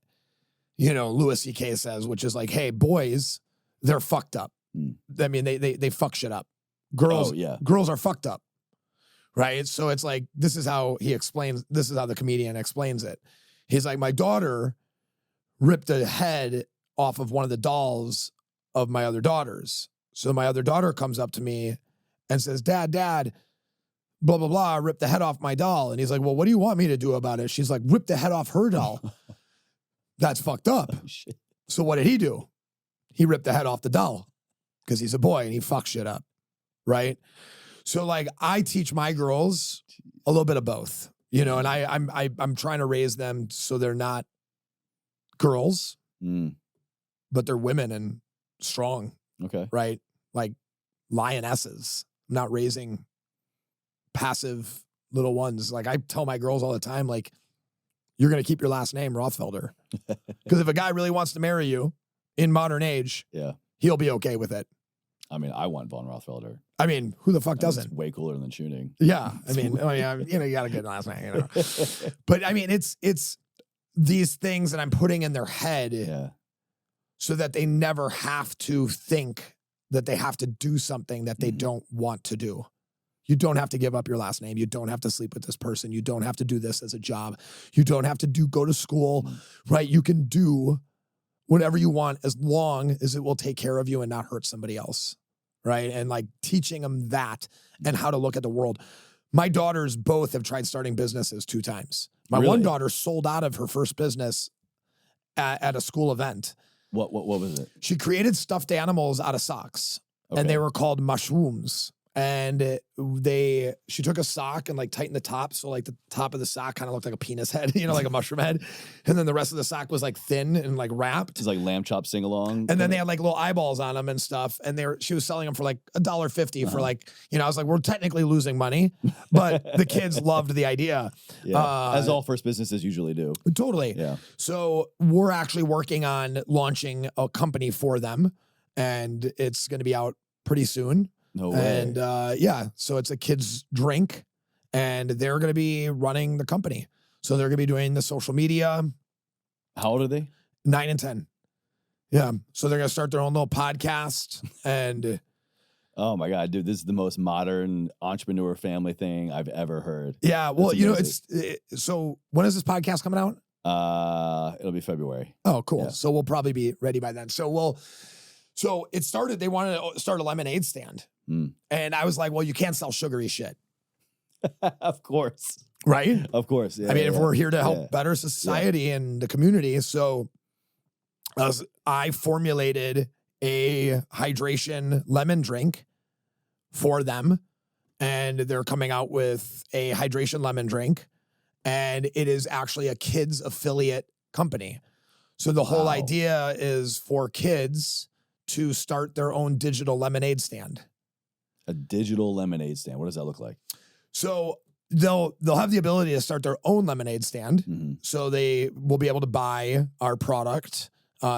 you know, Louis C.K. says, which is like, hey, boys, they're fucked up. I mean, they fuck shit up. Girls are fucked up, right? So it's like, this is how the comedian explains it. He's like, my daughter ripped the head off of one of the dolls of my other daughters. So my other daughter comes up to me and says, Dad, blah, blah, blah, rip the head off my doll. And he's like, well, what do you want me to do about it? She's like, rip the head off her doll. That's fucked up. Shit. So what did he do? He ripped the head off the doll because he's a boy and he fucks shit up. Right. So like I teach my girls a little bit of both, you know, and I'm trying to raise them so they're not girls, but they're women and strong. Okay. Right. Like lionesses. I'm not raising passive little ones. Like I tell my girls all the time, like, you're going to keep your last name Rothfelder. Because if a guy really wants to marry you in modern age, he'll be okay with it. I mean, I want Von Rothfelder. I mean, who the fuck doesn't? It's way cooler than shooting. Yeah. I mean, you know, you got a good last name, you know. But I mean, it's these things that I'm putting in their head so that they never have to think that they have to do something that they don't want to do. You don't have to give up your last name. You don't have to sleep with this person. You don't have to do this as a job. You don't have to go to school, right? You can do whatever you want, as long as it will take care of you and not hurt somebody else. Right. And like teaching them that and how to look at the world. My daughters both have tried starting businesses 2 times. My one daughter sold out of her first business at a school event. What was it? She created stuffed animals out of socks, and they were called mushrooms. And she took a sock and like tightened the top. So like the top of the sock kind of looked like a penis head, like a mushroom head. And then the rest of the sock was like thin and like wrapped. It's like lamb chop sing along. And then they had like little eyeballs on them and stuff. And she was selling them for like $1.50 for like, I was like, we're technically losing money, but the kids loved the idea. Yeah. As all first businesses usually do. Totally. Yeah. So we're actually working on launching a company for them, and it's going to be out pretty soon. No way. And so it's a kid's drink, and they're going to be running the company. So they're going to be doing the social media. How old are they? 9 and 10. Yeah. So they're going to start their own little podcast. And oh my God, dude, this is the most modern entrepreneur family thing I've ever heard. Yeah. Well, so when is this podcast coming out? It'll be February. Oh, cool. Yeah. So we'll probably be ready by then. So it started, they wanted to start a lemonade stand. And I was like, well, you can't sell sugary shit. Of course. Right? Of course. Yeah, I mean, if we're here to help better society and the community. So I formulated a hydration lemon drink for them. And they're coming out with a hydration lemon drink. And it is actually a kids affiliate company. So the whole idea is for kids to start their own digital lemonade stand. A digital lemonade stand. What does that look like? So they'll have the ability to start their own lemonade stand. Mm-hmm. So they will be able to buy our product,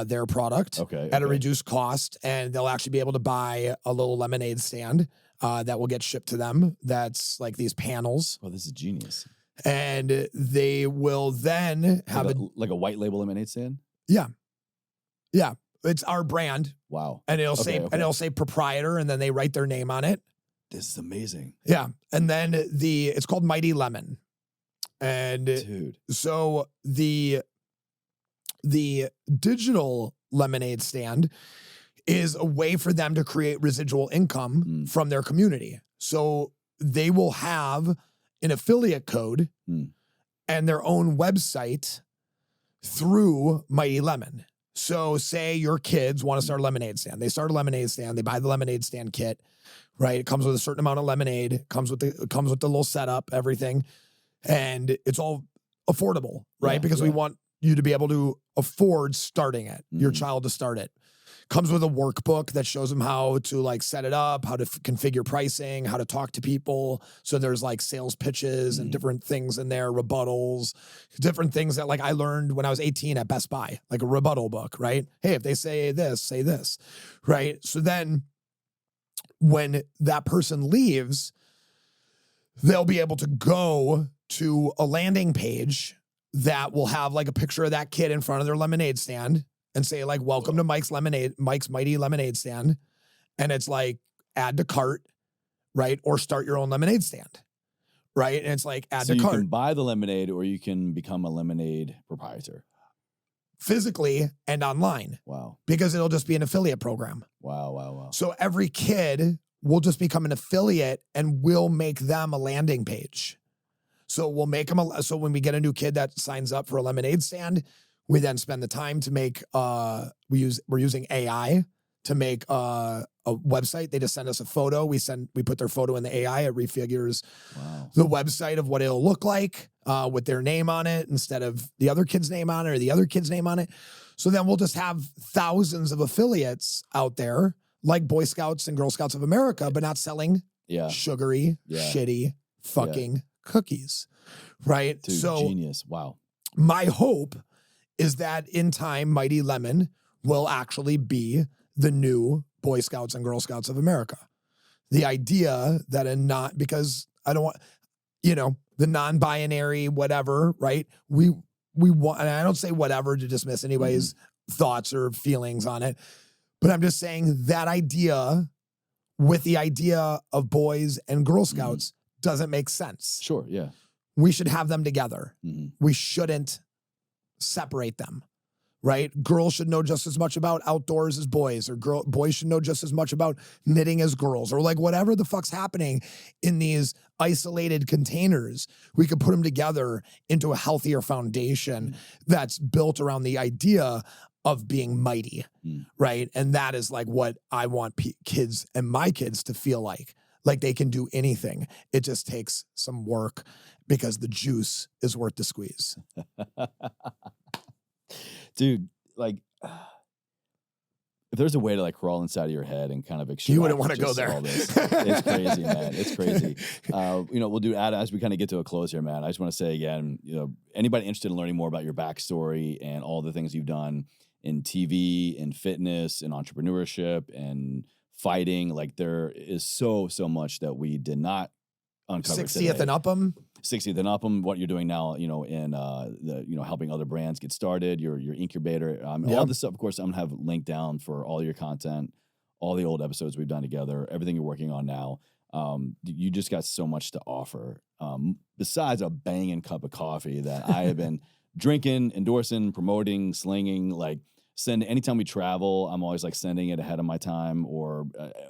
their product at a reduced cost. And they'll actually be able to buy a little lemonade stand that will get shipped to them. That's like these panels. Oh, this is genius. And they will then have like a white label lemonade stand? Yeah. Yeah. It's our brand. Wow. And it'll say proprietor, and then they write their name on it. This is amazing. Yeah. And then it's called Mighty Lemon. And dude, so the digital lemonade stand is a way for them to create residual income from their community. So they will have an affiliate code and their own website through Mighty Lemon. So say your kids want to start a lemonade stand. They start a lemonade stand. They buy the lemonade stand kit, right? It comes with a certain amount of lemonade. Comes with the little setup, everything. And it's all affordable, right? Because we want you to be able to afford starting it, your child to start it. Comes with a workbook that shows them how to like set it up, how to configure pricing, how to talk to people. So there's like sales pitches and different things in there, rebuttals, different things that like I learned when I was 18 at Best Buy, like a rebuttal book, right? Hey, if they say this, right? So then when that person leaves, they'll be able to go to a landing page that will have like a picture of that kid in front of their lemonade stand and say like, welcome to Mike's Mighty Lemonade Stand. And it's like, add to cart, right? Or start your own lemonade stand, right? And it's like, add to cart. So you can buy the lemonade or you can become a lemonade proprietor. Physically and online. Wow. Because it'll just be an affiliate program. Wow. So every kid will just become an affiliate and we'll make them a landing page. So we'll make them so when we get a new kid that signs up for a lemonade stand, we then spend the time to make, we're using AI to make a website. They just send us a photo. We put their photo in the AI. It refigures the website of what it'll look like with their name on it instead of the other kid's name on it or the other kid's name on it. So then we'll just have thousands of affiliates out there like Boy Scouts and Girl Scouts of America, but not selling sugary, shitty fucking cookies, right? Dude, so genius. Wow. My hope is that in time, Mighty Lemon will actually be the new Boy Scouts and Girl Scouts of America. The idea that because I don't want, the non-binary, whatever, right? We want, and I don't say whatever to dismiss anybody's thoughts or feelings on it, but I'm just saying that idea with the idea of Boys and Girl Scouts doesn't make sense. Sure, yeah. We should have them together. We shouldn't separate them. right? Girls should know just as much about outdoors as boys, or boys should know just as much about knitting as girls, or like whatever the fuck's happening in these isolated containers. We could put them together into a healthier foundation that's built around the idea of being mighty, right? And that is like what I want kids and my kids to feel like they can do anything. It just takes some work because the juice is worth the squeeze. Dude, like, if there's a way to like crawl inside of your head and kind of extract, you wouldn't want to go there. All this, it's crazy, man. It's crazy. We'll do as we kind of get to a close here, man. I just want to say again, anybody interested in learning more about your backstory and all the things you've done in TV, in fitness, in entrepreneurship, and fighting, like there is so much that we did not uncover. 60th today. and Upham. 60th and Upham, what you're doing now, in helping other brands get started, your incubator, all this stuff. Of course, I'm gonna have linked down for all your content, all the old episodes we've done together, everything you're working on now. You just got so much to offer. Besides a banging cup of coffee that I have been drinking, endorsing, promoting, slinging, like anytime we travel, I'm always like sending it ahead of my time, or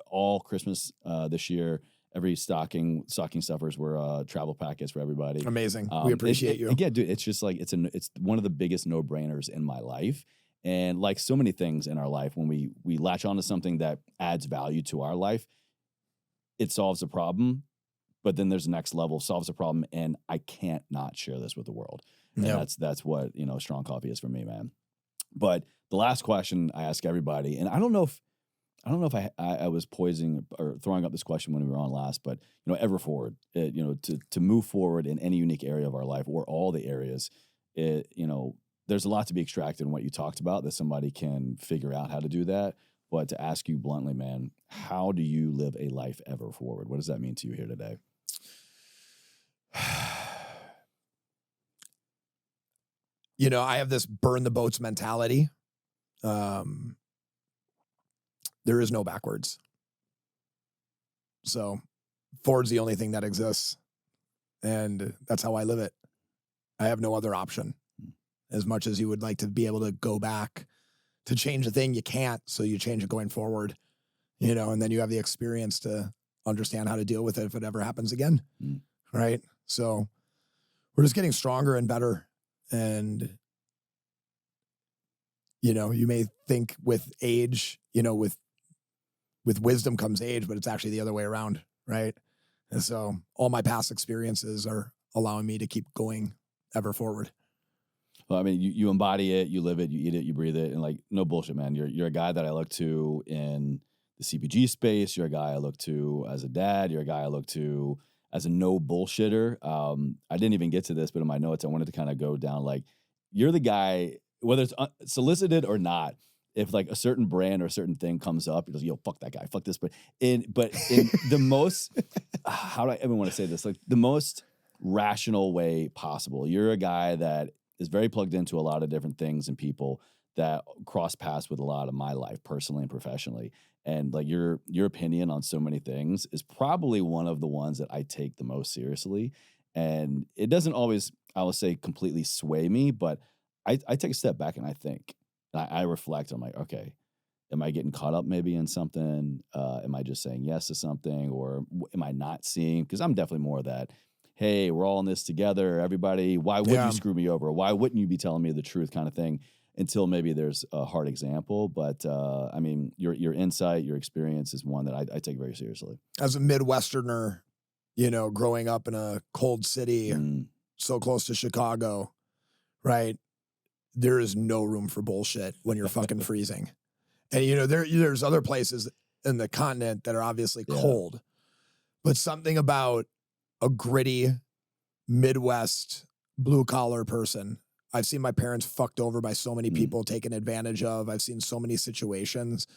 all Christmas this year. Every stocking stuffers were travel packets for everybody. Amazing. We appreciate you. Again, dude, it's just like, it's one of the biggest no-brainers in my life. And like so many things in our life, when we latch onto something that adds value to our life, it solves a problem, but then there's the next level, solves a problem, and I can't not share this with the world. And that's what, strong coffee is for me, man. But the last question I ask everybody, and I don't know if I was poising or throwing up this question when we were on last, but ever forward, to move forward in any unique area of our life, or all the areas, there's a lot to be extracted in what you talked about, that somebody can figure out how to do that. But to ask you bluntly, man, how do you live a life ever forward? What does that mean to you here today? I have this burn the boats mentality. There is no backwards. So forward's the only thing that exists. And that's how I live it. I have no other option. As much as you would like to be able to go back to change a thing, you can't. So you change it going forward, and then you have the experience to understand how to deal with it if it ever happens again. Right. So we're just getting stronger and better. And, you may think with age, with wisdom comes age, but it's actually the other way around, right? And so all my past experiences are allowing me to keep going ever forward. Well, I mean, you embody it, you live it, you eat it, you breathe it, and like, no bullshit, man. You're a guy that I look to in the CPG space. You're a guy I look to as a dad. You're a guy I look to as a no bullshitter. I didn't even get to this, but in my notes, I wanted to kind of go down, like, you're the guy, whether it's solicited or not, if like a certain brand or a certain thing comes up, he goes, yo, fuck that guy, fuck this. But in the most, how do I even want to say this? Like the most rational way possible. You're a guy that is very plugged into a lot of different things and people that cross paths with a lot of my life, personally and professionally. And like your opinion on so many things is probably one of the ones that I take the most seriously. And it doesn't always, I will say, completely sway me, but I take a step back and I think, I reflect. I'm like, okay, am I getting caught up maybe in something? Am I just saying yes to something, or am I not seeing? Because I'm definitely more of that, hey, we're all in this together, everybody. Why would you screw me over? Why wouldn't you be telling me the truth, kind of thing? Until maybe there's a hard example. But I mean, your insight, your experience is one that I take very seriously. As a Midwesterner, growing up in a cold city, so close to Chicago, right? There is no room for bullshit when you're fucking freezing. And, there's other places in the continent that are obviously cold, but something about a gritty Midwest blue collar person. I've seen my parents fucked over by so many people, taken advantage of. I've seen so many situations.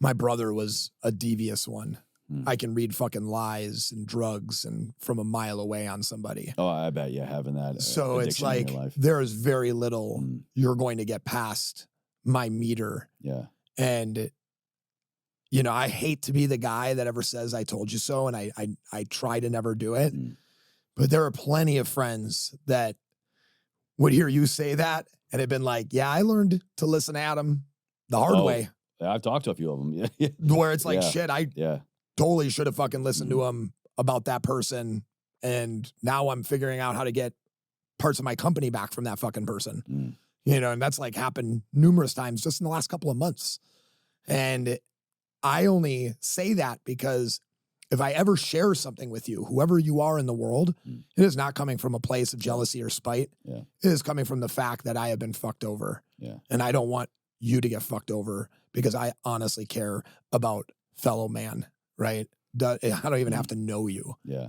My brother was a devious one. I can read fucking lies and drugs and from a mile away on somebody. Oh, I bet you having that. So it's like there is very little you're going to get past my meter. Yeah. And, I hate to be the guy that ever says I told you so. And I try to never do it. But there are plenty of friends that would hear you say that and had been like, yeah, I learned to listen to Adam the hard way. Yeah, I've talked to a few of them. Yeah. Where it's like, Yeah. shit, I Yeah. totally should have fucking listened to him about that person. And now I'm figuring out how to get parts of my company back from that fucking person. You know, and that's like happened numerous times just in the last couple of months. And I only say that because if I ever share something with you, whoever you are in the world, it is not coming from a place of jealousy or spite. Yeah. It is coming from the fact that I have been fucked over. Yeah. And I don't want you to get fucked over because I honestly care about fellow man, right? I don't even have to know you. Yeah.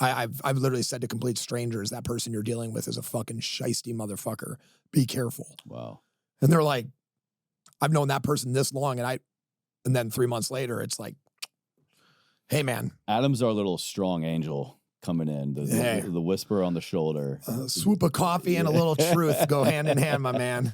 I've literally said to complete strangers, that person you're dealing with is a fucking shiesty motherfucker. Be careful. Wow. And they're like, I've known that person this long, and then 3 months later, it's like, hey man, Adam's our little strong angel coming in. The whisper on the shoulder. Swoop of coffee and a little truth go hand in hand, my man.